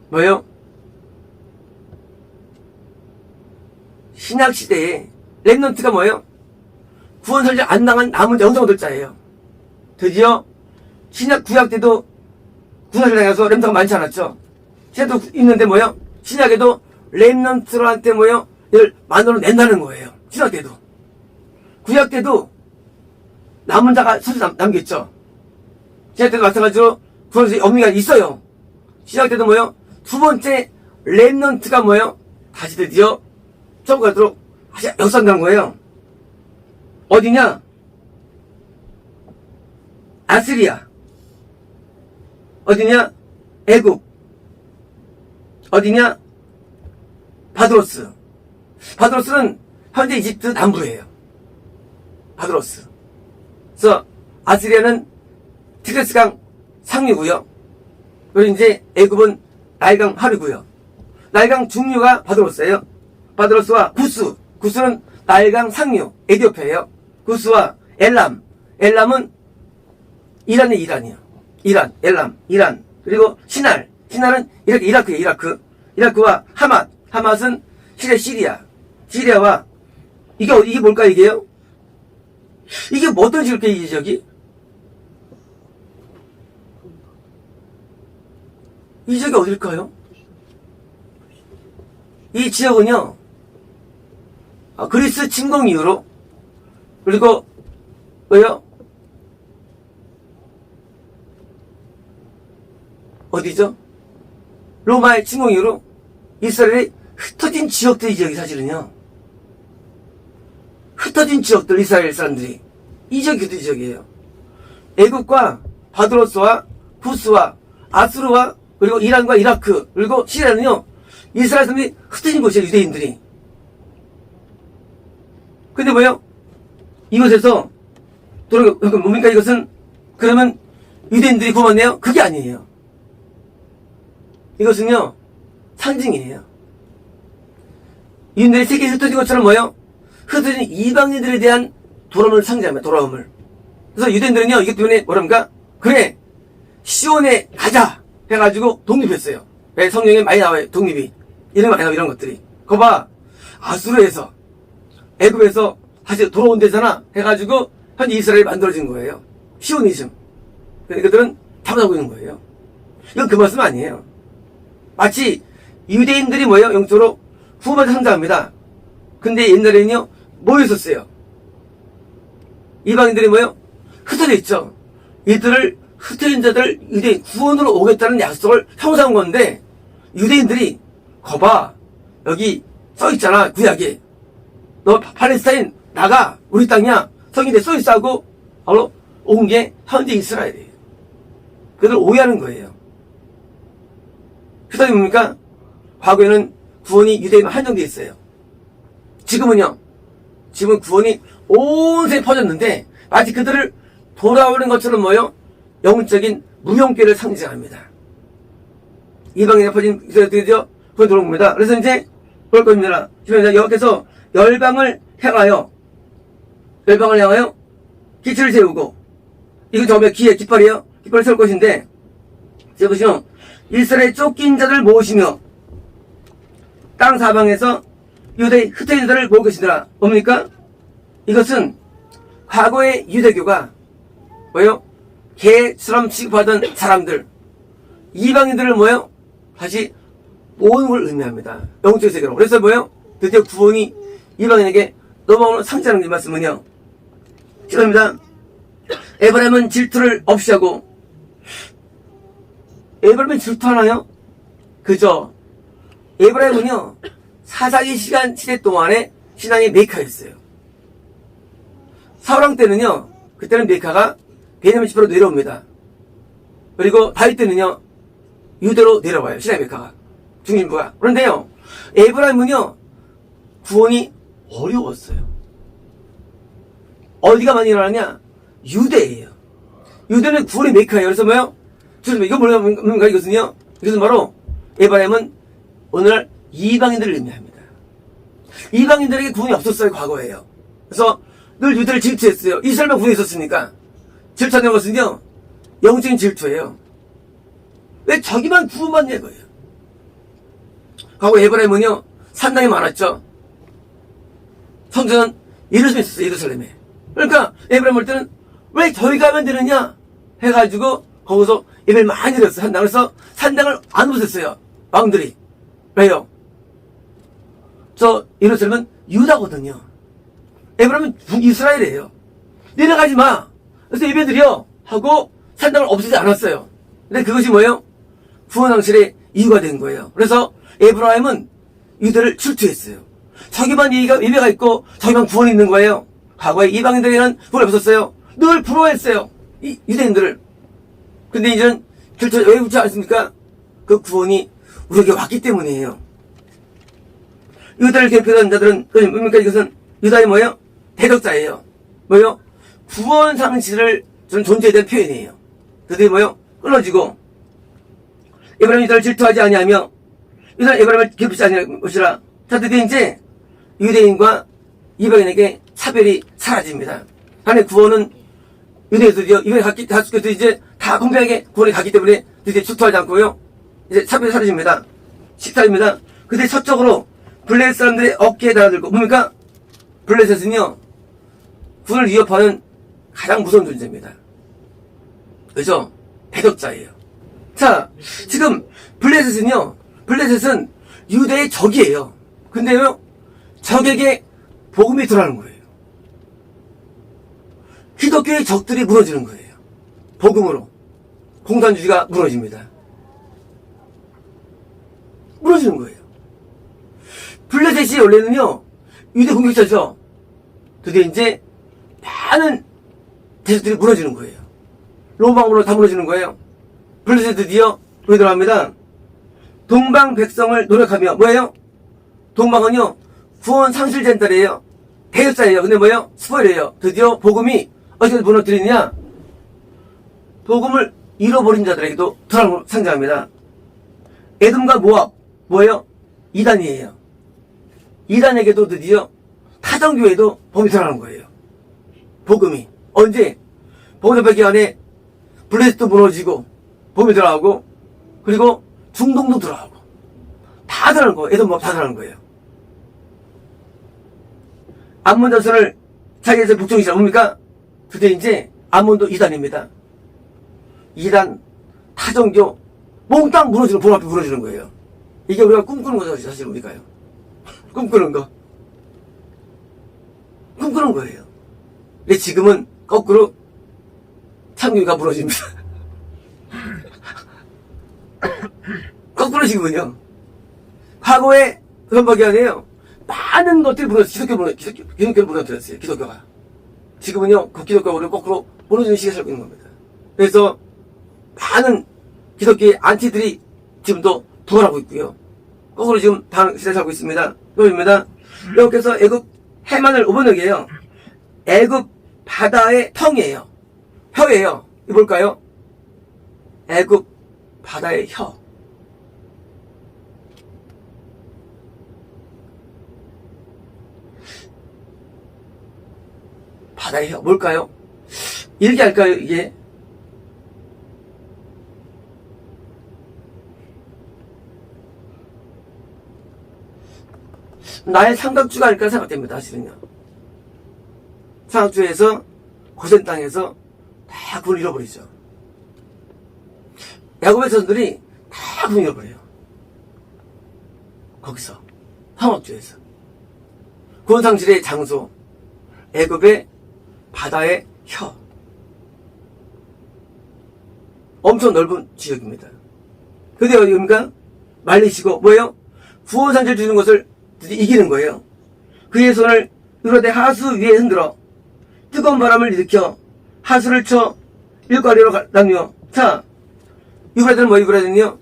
뭐예요? 신약시대에 렘넌트가 뭐예요? 구원 설정 안 당한 남은 영성들자예요. 드디어 신약 구약 때도 구원을 당해서 렘넌트가 많지 않았죠. 신약도 있는데 뭐예요? 신약에도 렘넌트한테 뭐예요? 이걸 만들어낸다는 거예요. 신약 때도. 구약 때도 남은 자가 서로 남겼죠. 신약 때도 마찬가지로 구원의 의미가 있어요. 신약 때도 뭐예요? 두 번째 렘넌트가 뭐예요? 다시 드디어 천국 가도록 다시 역사한다는 거예요. 어디냐? 아시리아. 어디냐? 애굽. 어디냐? 바드로스. 바드로스는 현재 이집트 남부예요. 바드로스. 그래서 아시리아는 티그레스강 상류고요. 그리고 이제 애굽은 나일강 하류고요. 나일강 중류가 바드로스예요. 바드로스와 구스. 구스는 나일강 상류 에티오피아예요. 구스와 엘람. 엘람은 이란이에요. 이란. 그리고 시날. 시날은 이라크예요. 이라크와 하맛. 하맛은 시리아. 시리아와 이게 뭘까 이게요? 이게 뭐 어떤 지역이에요, 이 지역이? 이 지역이 어딜까요? 이 지역은요, 그리스 침공 이후로, 그리고, 왜요? 어디죠? 로마의 침공 이후로 이스라엘이 흩어진 지역들이 이 지역이 사실은요. 흩어진 지역들, 이스라엘 사람들이. 이 지역이 이 지역이에요. 애국과 바드로스와 구스와 아수르와 그리고 이란과 이라크 그리고 시리아는요. 이스라엘 사람들이 흩어진 곳이에요. 유대인들이. 근데 뭐예요? 이곳에서 뭡니까 이것은? 그러면 유대인들이 구원했네요? 그게 아니에요. 이것은요. 상징이에요. 유대인들이 세계에 흩어진 것처럼 뭐예요? 흩어진 이방인들에 대한 돌아옴을 상징합니다. 돌아옴을. 그래서 유대인들은요. 이것 때문에 뭐랍니까? 그래 시온에 가자 해가지고 독립했어요. 왜? 성경에 많이 나와요. 독립이. 이런 거 많이 나와요. 이런 것들이. 거봐. 아수르에서 애굽에서 다시 돌아온 데잖아 해가지고 현재 이스라엘이 만들어진 거예요. 시오니즘. 그들은 타고나고 있는 거예요. 이건 그 말씀 아니에요. 마치 유대인들이 뭐예요? 영적으로 후반을 상징합니다. 근데 옛날에는요, 모였었어요. 이방인들이 뭐예요? 흩어져 있죠. 이들을 흩어진 자들 유대인 구원으로 오겠다는 약속을 형성한 건데 유대인들이 거봐 여기 써있잖아 구약에 너 팔레스타인 나가 우리 땅이야 성인데 써있어 하고 바로 온 게 현재 이스라엘이에요. 그들 오해하는 거예요. 그다음에 뭡니까? 과거에는 구원이 유대인만 한정되어 있어요. 지금은요. 지금 구원이 온 세상에 퍼졌는데 마치 그들을 돌아오는 것처럼 뭐요? 영적인 무용교를 상징합니다. 이방인에 퍼진 이스라엘들이 드디어 구원 들어옵니다. 그래서 이제 볼 겁니다. 여호와께서 열방을 향하여 기치를 세우고, 이거 처음에 기의 깃발이에요. 깃발을 세울 것인데, 자 보시면 이스라엘 쫓긴 자들 모으시며 땅 사방에서 유대의 흩어진 자들을 모을 것이니라. 뭡니까? 이것은 과거의 유대교가 뭐예요? 개처럼 취급하던 사람들, 이방인들을 뭐예요? 다시 모으는 걸 의미합니다. 영적 세계로. 그래서 뭐예요? 드디어 구원이 이방인에게 넘어오는 상자는 이 말씀은요, 죄송합니다. 에브라임은 질투를 없이 하고, 에브라임은 질투하나요? 그죠? 에브라임은요, 사사기 시대 동안에 신앙의 메카였어요. 사울왕 때는요, 그때는 메카가 베냐민 지파로 내려옵니다. 그리고 다윗 때는요, 유대로 내려와요. 신앙의 메카가. 중심부가. 그런데요, 에브라임은요, 구원이 어려웠어요. 어디가 많이 일어나냐? 유대예요. 유대는 구원의 메카예요. 그래서 뭐요? 이거 뭔가 이것은요? 이것은 바로 에브라임은 오늘날 이방인들을 의미합니다. 이방인들에게 구원이 없었어요. 과거에요. 그래서 늘 유대를 질투했어요. 이스라엘만 구원이 있었으니까. 질투하는 것은요, 영적인 질투예요. 왜 저기만 구원받냐 이거예요. 과거 에브라임은요, 산당이 많았죠. 성전은 예루살렘에 있었어요. 예루살렘에. 그러니까 에브라임 올 때는 왜 저기 가면 되느냐 해가지고 거기서 예배를 많이 드렸어요. 산당. 그래서 산당을 안 부쉈어요. 왕들이. 왜요? 저 예루살렘은 유다거든요. 에브라임은 북이스라엘이에요. 내려가지 마. 그래서 예배 드려 하고 산당을 없애지 않았어요. 근데 그것이 뭐예요? 구원 당실의 이유가 된 거예요. 그래서 에브라임은 유대를 질투했어요. 저기만 예배가 있고 저기만 구원이 있는 거예요. 과거에 이방인들에게는 구원이 없었어요. 늘 부러워했어요. 이 유대인들을. 근데 이제는 질투 왜 그렇지 않습니까? 그 구원이 우리에게 왔기 때문이에요. 유다를 괴롭히던 자들은 뭡니까? 이것은 유다의 뭐예요? 대적자예요. 뭐예요? 구원 상실을 전 존재에 대한 표현이에요. 그들이 뭐예요? 끊어지고 에브라임 유다를 질투하지 아니하며 유다 에브라임을 괴롭히지 아니할 것이라. 자, 드디어 이제 유대인과 이방인에게 차별이 사라집니다. 하나님의 구원은 유대인에서 드디어 이방인이 갔기 이제 다 공평하게 구원에 갔기 때문에 드디어 질투하지 않고요. 이제 차별이 사라집니다. 14입니다. 그때 서쪽으로 블레셋 사람들의 어깨에 달아들고, 뭡니까? 블레셋은요, 군을 위협하는 가장 무서운 존재입니다. 그죠? 대적자예요. 자, 지금 블레셋은 유대의 적이에요. 근데요, 적에게 복음이 들어가는 거예요. 기독교의 적들이 무너지는 거예요. 복음으로. 공산주의가 무너집니다. 무너지는 거예요. 블레셋이 원래는요, 유대 공격자죠. 드디어 이제 많은 대적들이 무너지는 거예요. 로마으로 다 무너지는 거예요. 블레셋 드디어 왜 들어갑니다. 동방 백성을 노력하며, 뭐예요? 동방은요, 구원 상실전달이에요. 대역자예요. 근데 뭐예요? 스포일이에요. 드디어 복음이 어떻게 무너뜨리느냐? 복음을 잃어버린 자들에게도 드라마를 상징합니다. 에돔과 모압, 뭐예요? 이단이에요. 이단에게도 드디어 타정교회도 복음이 들어가는 거예요. 복음이. 언제? 복음의 기간에 블레셋도 무너지고, 복음이 들어가고, 그리고 중동도 들어가고, 다 들어가는 거예요. 에돔 모압 다 들어가는 거예요. 암몬 자손을 자기에서 북종이시라 뭡니까? 그때 이제 암몬도 이단입니다. 이단, 타정교, 몽땅 무너지는, 본 앞에 무너지는 거예요. 이게 우리가 꿈꾸는 거죠, 사실 우리가요. 꿈꾸는 거. 꿈꾸는 거예요. 근데 지금은 거꾸로 창조가 무너집니다. 거꾸로 지금은요. 과거에 선박이 아니에요. 많은 것들이 무너졌어요. 기독교를 무너뜨렸어요. 기독교가. 지금은요, 그 기독교가 우리를 거꾸로 무너지는 시기에 살고 있는 겁니다. 그래서 많은 기독교의 안티들이 지금도 부활하고 있고요. 거꾸로 지금 다른 시대에 살고 있습니다. 여기입니다. 여기서 애굽 해만을 5번역이에요. 애굽 바다의 텅이에요. 혀예요. 이거 뭘까요? 애굽 바다의 혀. 바다의 혀. 뭘까요? 이렇게 할까요, 이게? 나의 삼각주가 아닐까 생각됩니다, 사실은요. 삼각주에서, 고센 땅에서 다 구원을 잃어버리죠. 야곱의 자손들이 다 구원을 잃어버려요. 거기서. 삼각주에서. 구원상실의 장소, 애굽의 바다의 혀. 엄청 넓은 지역입니다. 근데 어디입니까? 말리시고, 뭐예요? 구원상실 주는 것을 이기는 거예요. 그의 손을 유라대 하수 위에 흔들어 뜨거운 바람을 일으켜 하수를 쳐 일과리로 나뉘어. 자, 유브라데는 뭐 유브라데는요?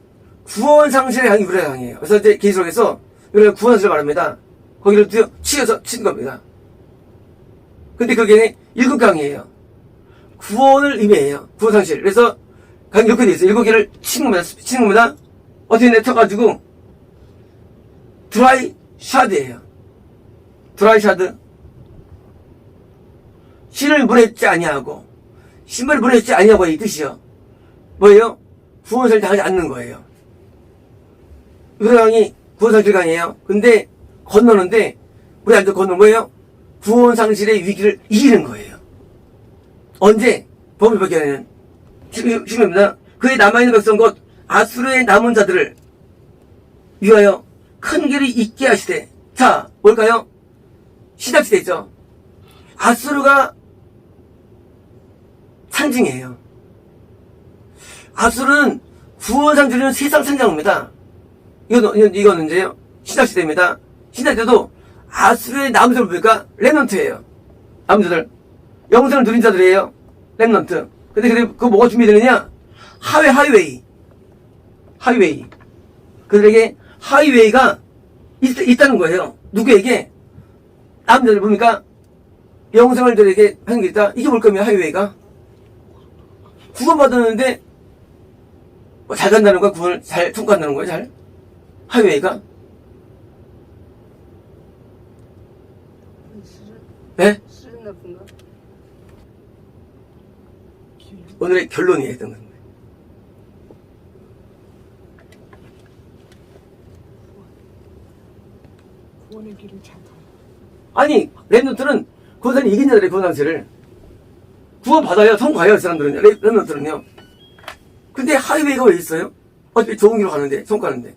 구원상실의 강이 유브라데 강이에요. 그래서 이제 계시록에서 유브라데 구원상실을 말합니다. 거기를 치어서 친 겁니다. 근데 그게 일곱 강이에요. 구원을 의미해요. 구원상실. 그래서 강이 이렇게 돼 있어요. 일곱 개를 치는 겁니다. 어떻게 내쳐가지고 드라이 샤드예요. 드라이 샤드. 신을 물에 찌 아니하고 신발을 물에 찌 아니하고 이 뜻이요. 뭐예요? 구원상실 당하지 않는 거예요. 유다강이 구원상실 강이에요. 근데 건너는데 물에 앉아 건너는 거예요? 구원상실의 위기를 이기는 거예요. 언제? 법을 벗겨내는 시입니다. 그의 남아있는 백성 곧 아수르의 남은 자들을 위하여 큰 길이 있게 하시되. 자, 뭘까요? 시작시대 있죠. 아수르가 상징이에요. 아수르는 구원상실은 세상 상징입니다. 이건 언제요? 신학시대입니다. 신학시대도 아수르의 남은 자들 보니까 렘넌트예요. 남은 자들. 영생을 누린 자들이에요. 렘넌트. 근데 그거 뭐가 준비되느냐? 하이웨이. 그들에게 하이웨이가 있다는 거예요. 누구에게? 남자들 보니까 영생을들에게 하는 게 있다. 이게 뭘 거면 하이웨이가? 구원받았는데 잘 간다는 거야? 구원을 잘 통과한다는 거야? 잘? 하이웨이가? 네? 수준 높은 거? 오늘의 결론이 했던 겁니다. 구원의 길을 잘 가요. 아니, 렘넌트는 구원상을 이긴 자들의 구원상실을 구원받아요. 통과해요. 그 사람들은요. 렘넌트는요. 근데 하이웨이가 왜 있어요? 어차피 좋은 길로 가는데, 통과하는데.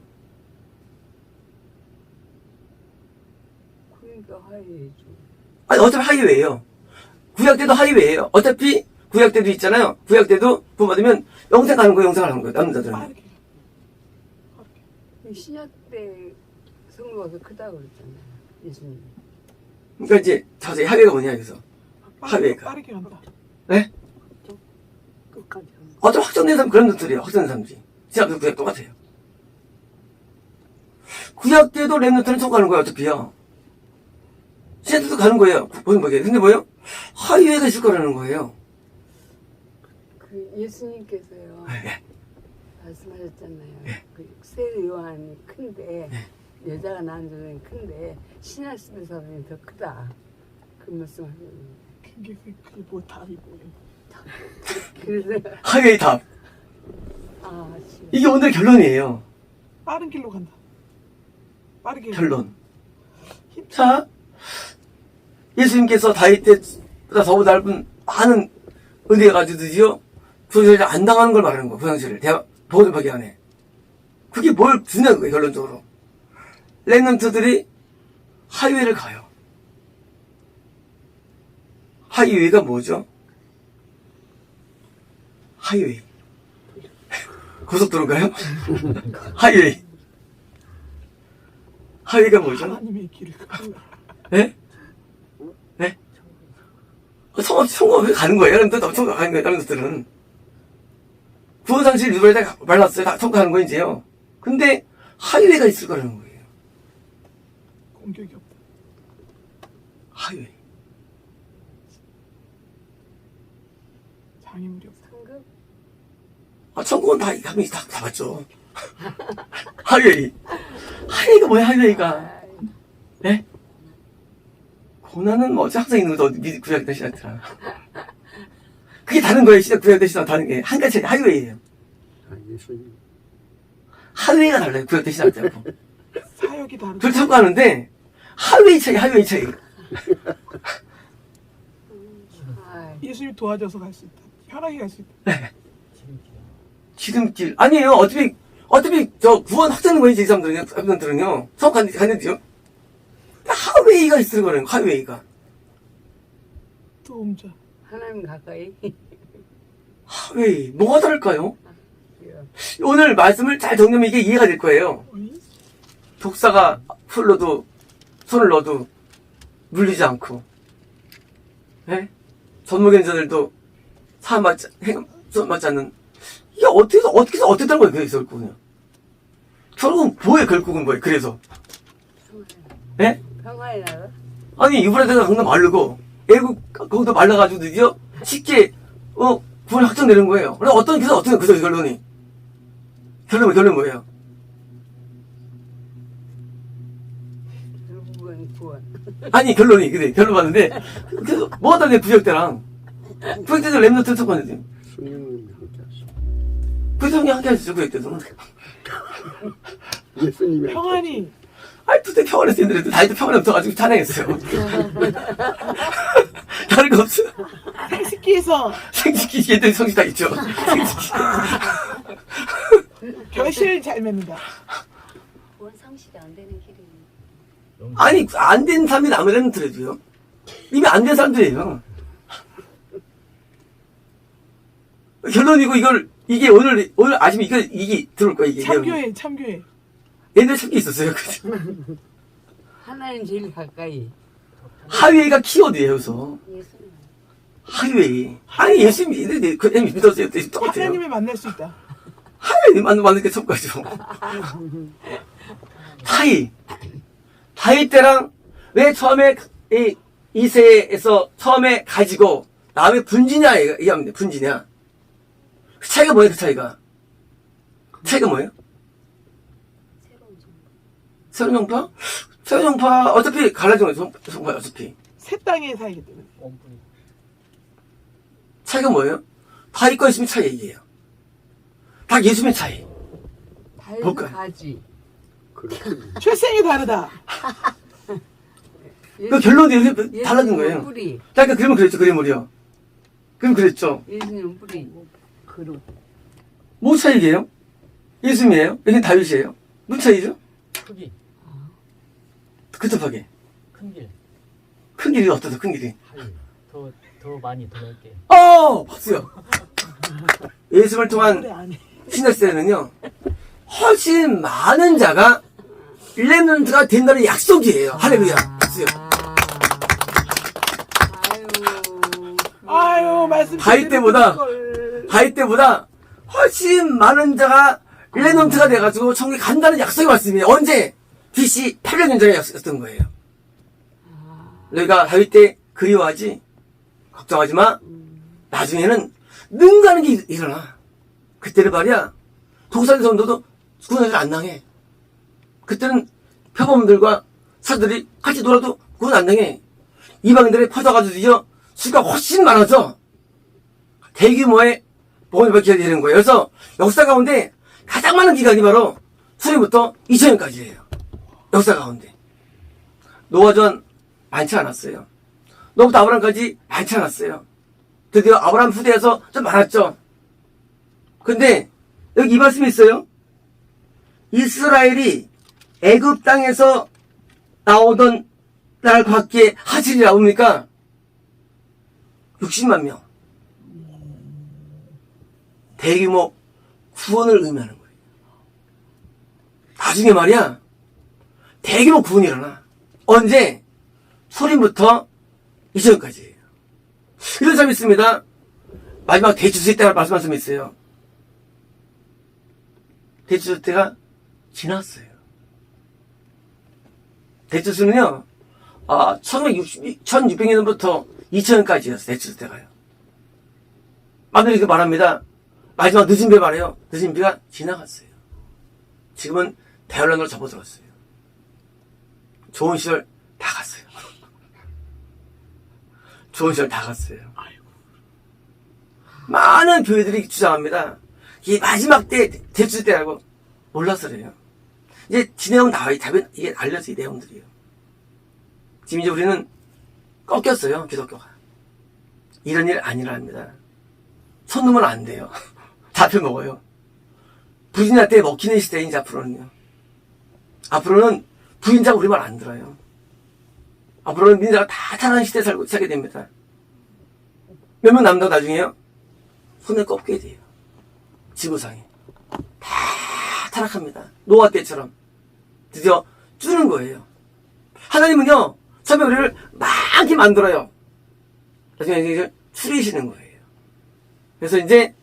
그러니까 하이웨이죠. 아니, 어차피 하이웨이예요. 구약 때도 하이웨이예요. 어차피 구약 때도 있잖아요. 구약 때도 구원받으면 영생 가는 거예요. 영생을 하는 거예요. 남자들은. 빠르게. 신약 때 성도가 더 크다고 그랬잖아요. 예수님. 그러니까 이제 자세히 하이웨이가 뭐냐 여기서. 하이웨이가. 빠르게 간다. 네? 끝까지 한 거. 어차피 확정된 사람 그런 것들이에요. 확정된 사람들이. 진짜 구약 똑같아요. 구약 때도 렘넌트는 통과하는 거예요. 어차피요. 신약 때도 가는 거예요. 보는 거예요. 근데 뭐예요? 하이웨이가 있을 거라는 거예요. 그 예수님께서요. 네. 말씀하셨잖아요. 네. 그새 요한이 큰데 여자가 낳은 조상이 큰데 신약 시대 사람이 더 크다. 그 말씀하셨는데. 그게 뭐 답이 뭐예요? 그래서 하이웨이 답. 아 지금 이게 오늘 결론이에요. 빠른 길로 간다. 빠르게. 결론. 자, 예수님께서 다윗 때보다 더 넓은 많은 은혜가 가지고 드디어 구원을 안 당하는 걸 말하는 거예요. 구원실을 보존하기 안에. 그게 뭘 주냐 그거예요. 결론적으로. 렘넌트들이 하이웨이를 가요. 하이웨이가 뭐죠? 하이웨이. 고속도로인가요? 하이웨이. 하이웨이가 뭐죠? 하나님의 길을 가요. 네? 네? 성공에 가는 거예요. 여러분들 다 성공 가는 거예요. 여러분들은. 구원상실 유발에 다 말랐어요. 다 성공하는 거 이제요. 근데 하이웨이가 있을 거라는 거예요. 공격이 없다. 하이웨이. 장애물이 없다. 상급 아, 천국은 다 봤죠. 하이웨이. 하이웨이가 뭐야, 하이웨이가. 네? 고난은 뭐 항상 있는 것도 구약된 신앙처럼. 그게 다른 거예요. 구약된 신앙 다른 게. 한 가지 하이웨이예요. 아, 예수님. 하이웨이가 달라요. 구약된 신앙처럼. 사역이 다르다. 둘 타고 가는데 하이웨이 차이. 아이, 예수님 도와줘서 갈 수 있다. 편하게 갈 수 있다. 지름길. 아니에요. 어차피 저 구원 확정된 거예요. 이 사람들은요. 수업 갔는데요. 하이웨이가 있는 거예요. 하이웨이가. 도움자. 하나님 가까이. 하이웨이. 뭐가 다를까요? 예. 오늘 말씀을 잘 정리하면 이게 이해가 될 거예요. 어이? 독사가 풀러도 손을 넣어도 물리지 않고, 예? 전무견자들도 사람 맞지 않는, 이게 어떻게 된 거예요, 그래서 결국은요. 결국은 뭐예요, 결국은 뭐예요, 그래서. 예? 평화의 나라? 아니, 유브라데가 강도 마르고, 애국 거기도 말라가지고 드디어 쉽게, 구원이 확정되는 거예요. 그래서 어떤 결론이? 결론 뭐예요? 결국은 구원. 아니, 결론 봤는데, 그래서 뭐가 다르냐, 구역 때랑. 구역 때도 랩노트 쳤거든요. 성령님이 함께 하시고. 그 성이 함께 하시죠, 구역 때도. 예수님이 함께 평안이 아이, 도대체 평안을 쓰는데도 다이도 평안이 없어가지고 찬양했어요. 다른 거 없어요. 생식기에서 생식기, 얘들 성식 다 있죠. 생식기. 결실을 잘 맺는다. 구원 상실이 안 되는 길이. 아니, 안 된 사람이 남으려는 들어도요. 이미 안 된 사람들이에요. 결론이고, 이게 오늘 아침에 이게 들어올 거야, 이게. 참교회. 옛날에 참기 있었어요. 하나님 제일 가까이. 하이웨이가 키워드예요, 여기서. 예수님. 하이웨이. 아니, 예수님 믿었어요. 똑같아요. 하나님을 만날 수 있다. 하이웨이 만든 게 처음까지죠. 타이 때랑 왜 처음에 이세에서 처음에 가지고 다음에 분지냐 얘기합니다. 분지냐. 그 차이가 뭐예요? 그 차이가 뭐예요? 새로운 정보. 새로운 정파 어차피 갈라진 거예요. 정파 어차피 새 땅에 살기 때문에. 차이가 뭐예요? 타이 거 있으면 차이 얘기예요. 다 예수님의 차이. 달도 뭘까요? 가지. 그렇군요. 출생이 다르다. 그 결론이 이렇게 달라진 거예요. 뿌리. 그러니까 그림은 그랬죠. 그림을요. 그럼 그랬죠. 예수님 뿌리. 그룹. 뭐 차이예요? 예수님이에요? 여긴 다윗이에요? 무슨 차이죠? 크기, 급급하게. 큰 길, 큰 길이 어떠세요? 큰 길이. 하이, 더 많이, 더 넓게. 박수요. 예수님을 통한 그래 안 해. 신약시대는요, 훨씬 많은 자가 렘넌트가 된다는 약속이에요. 할렐루야. 박수요. 아유. 아유 말씀. 다윗 때보다 훨씬 많은 자가 렘넌트가 돼가지고 천국에 간다는 약속이 왔습니다. 언제? BC 800년 전에 약속했던 거예요. 너희가 다윗 때 그리워하지? 걱정하지 마. 나중에는 능가하는 게 일어나. 그때는 말이야. 독사의 성도도 구원을 안 당해. 그때는 표범들과 사들이 같이 놀아도 구원 안 당해. 이방인들이 퍼져가지고 드디어 수가 훨씬 많아져. 대규모의 복음이 밝혀야 되는 거예요. 그래서 역사 가운데 가장 많은 기간이 바로 수리부터 2000년까지예요. 역사 가운데. 노아 전 많지 않았어요. 노아부터 아브라함까지 많지 않았어요. 드디어 아브라함 후대에서 좀 많았죠. 근데 여기 이 말씀이 있어요. 이스라엘이 애굽 땅에서 나오던 날 밖에 하실이라 옵니까? 60만 명. 대규모 구원을 의미하는 거예요. 나중에 말이야, 대규모 구원이 일어나. 언제? 소림부터 이전까지예요. 이런 사람이 있습니다. 마지막 대주수 때가 말씀하신 게 있어요. 대주수 때가 지났어요. 대주수는요, 1600년부터 2000년까지였어요. 대주수 때가요. 마늘이 이렇게 말합니다. 마지막 늦은 배 말해요. 늦은 배가 지나갔어요. 지금은 대환란으로 접어들었어요. 좋은 시절 다 갔어요. 좋은 시절 다 갔어요. 많은 교회들이 주장합니다. 이 마지막 때, 대출 때라고 몰라서 그래요. 이제 진행은 나와요. 답이 이게 알려져, 이 내용들이에요. 지금 이제 우리는 꺾였어요, 기독교가. 이런 일 안 일어납니다. 손 놓으면 안 돼요. 잡혀 먹어요. 부인한테 먹히는 시대인 이제 앞으로는요. 앞으로는 부인자가 우리 말 안 들어요. 앞으로는 민자가 다 타락한 시대에 살게 됩니다. 몇 명 남다가 나중에요. 손을 꺾게 돼요. 지구상에. 다 타락합니다. 노아 때처럼. 드디어 주는 거예요. 하나님은요, 처음에 우리를 많게 만들어요. 나중에 이제 추리시는 거예요. 그래서 이제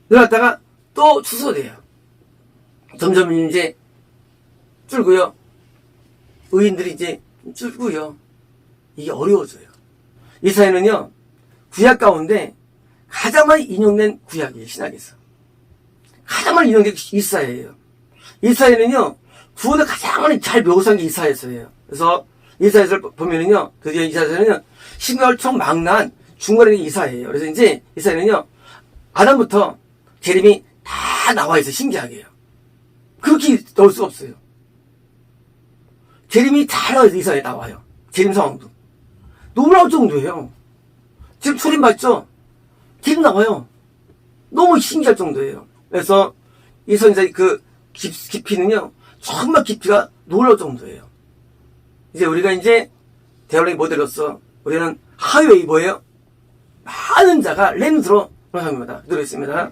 늘었다가 또 추소돼요. 점점 이제 줄고요. 의인들이 이제 줄고요. 이게 어려워져요. 이 사회는요, 구약 가운데 가장 많이 인용된 구약이에요, 신약에서. 가장 많이 인용된 게 이사야예요. 이사야는요, 구원을 가장 많이 잘 묘사한 게 이사야서예요. 그래서 이사야서를 보면은요, 드디어 이사야서는요, 신과를 총 망라한 중간에 이사야예요. 그래서 이제 이사야는요, 아담부터 재림이 다 나와 있어요, 신기하게요. 그렇게 넣을 수가 없어요. 재림이 잘 나와서 이사야에 나와요. 재림 상황도. 놀라울 정도예요. 지금 소림 봤죠? 재림 나와요. 너무 신기할 정도예요. 그래서 이 선지자의 그 깊이는요, 정말 깊이가 놀라울 정도예요. 이제 우리가 이제 대화의 모델로서 우리는 하이웨이 뭐예요? 많은 자가 렘스로 합니다. 들어있습니다.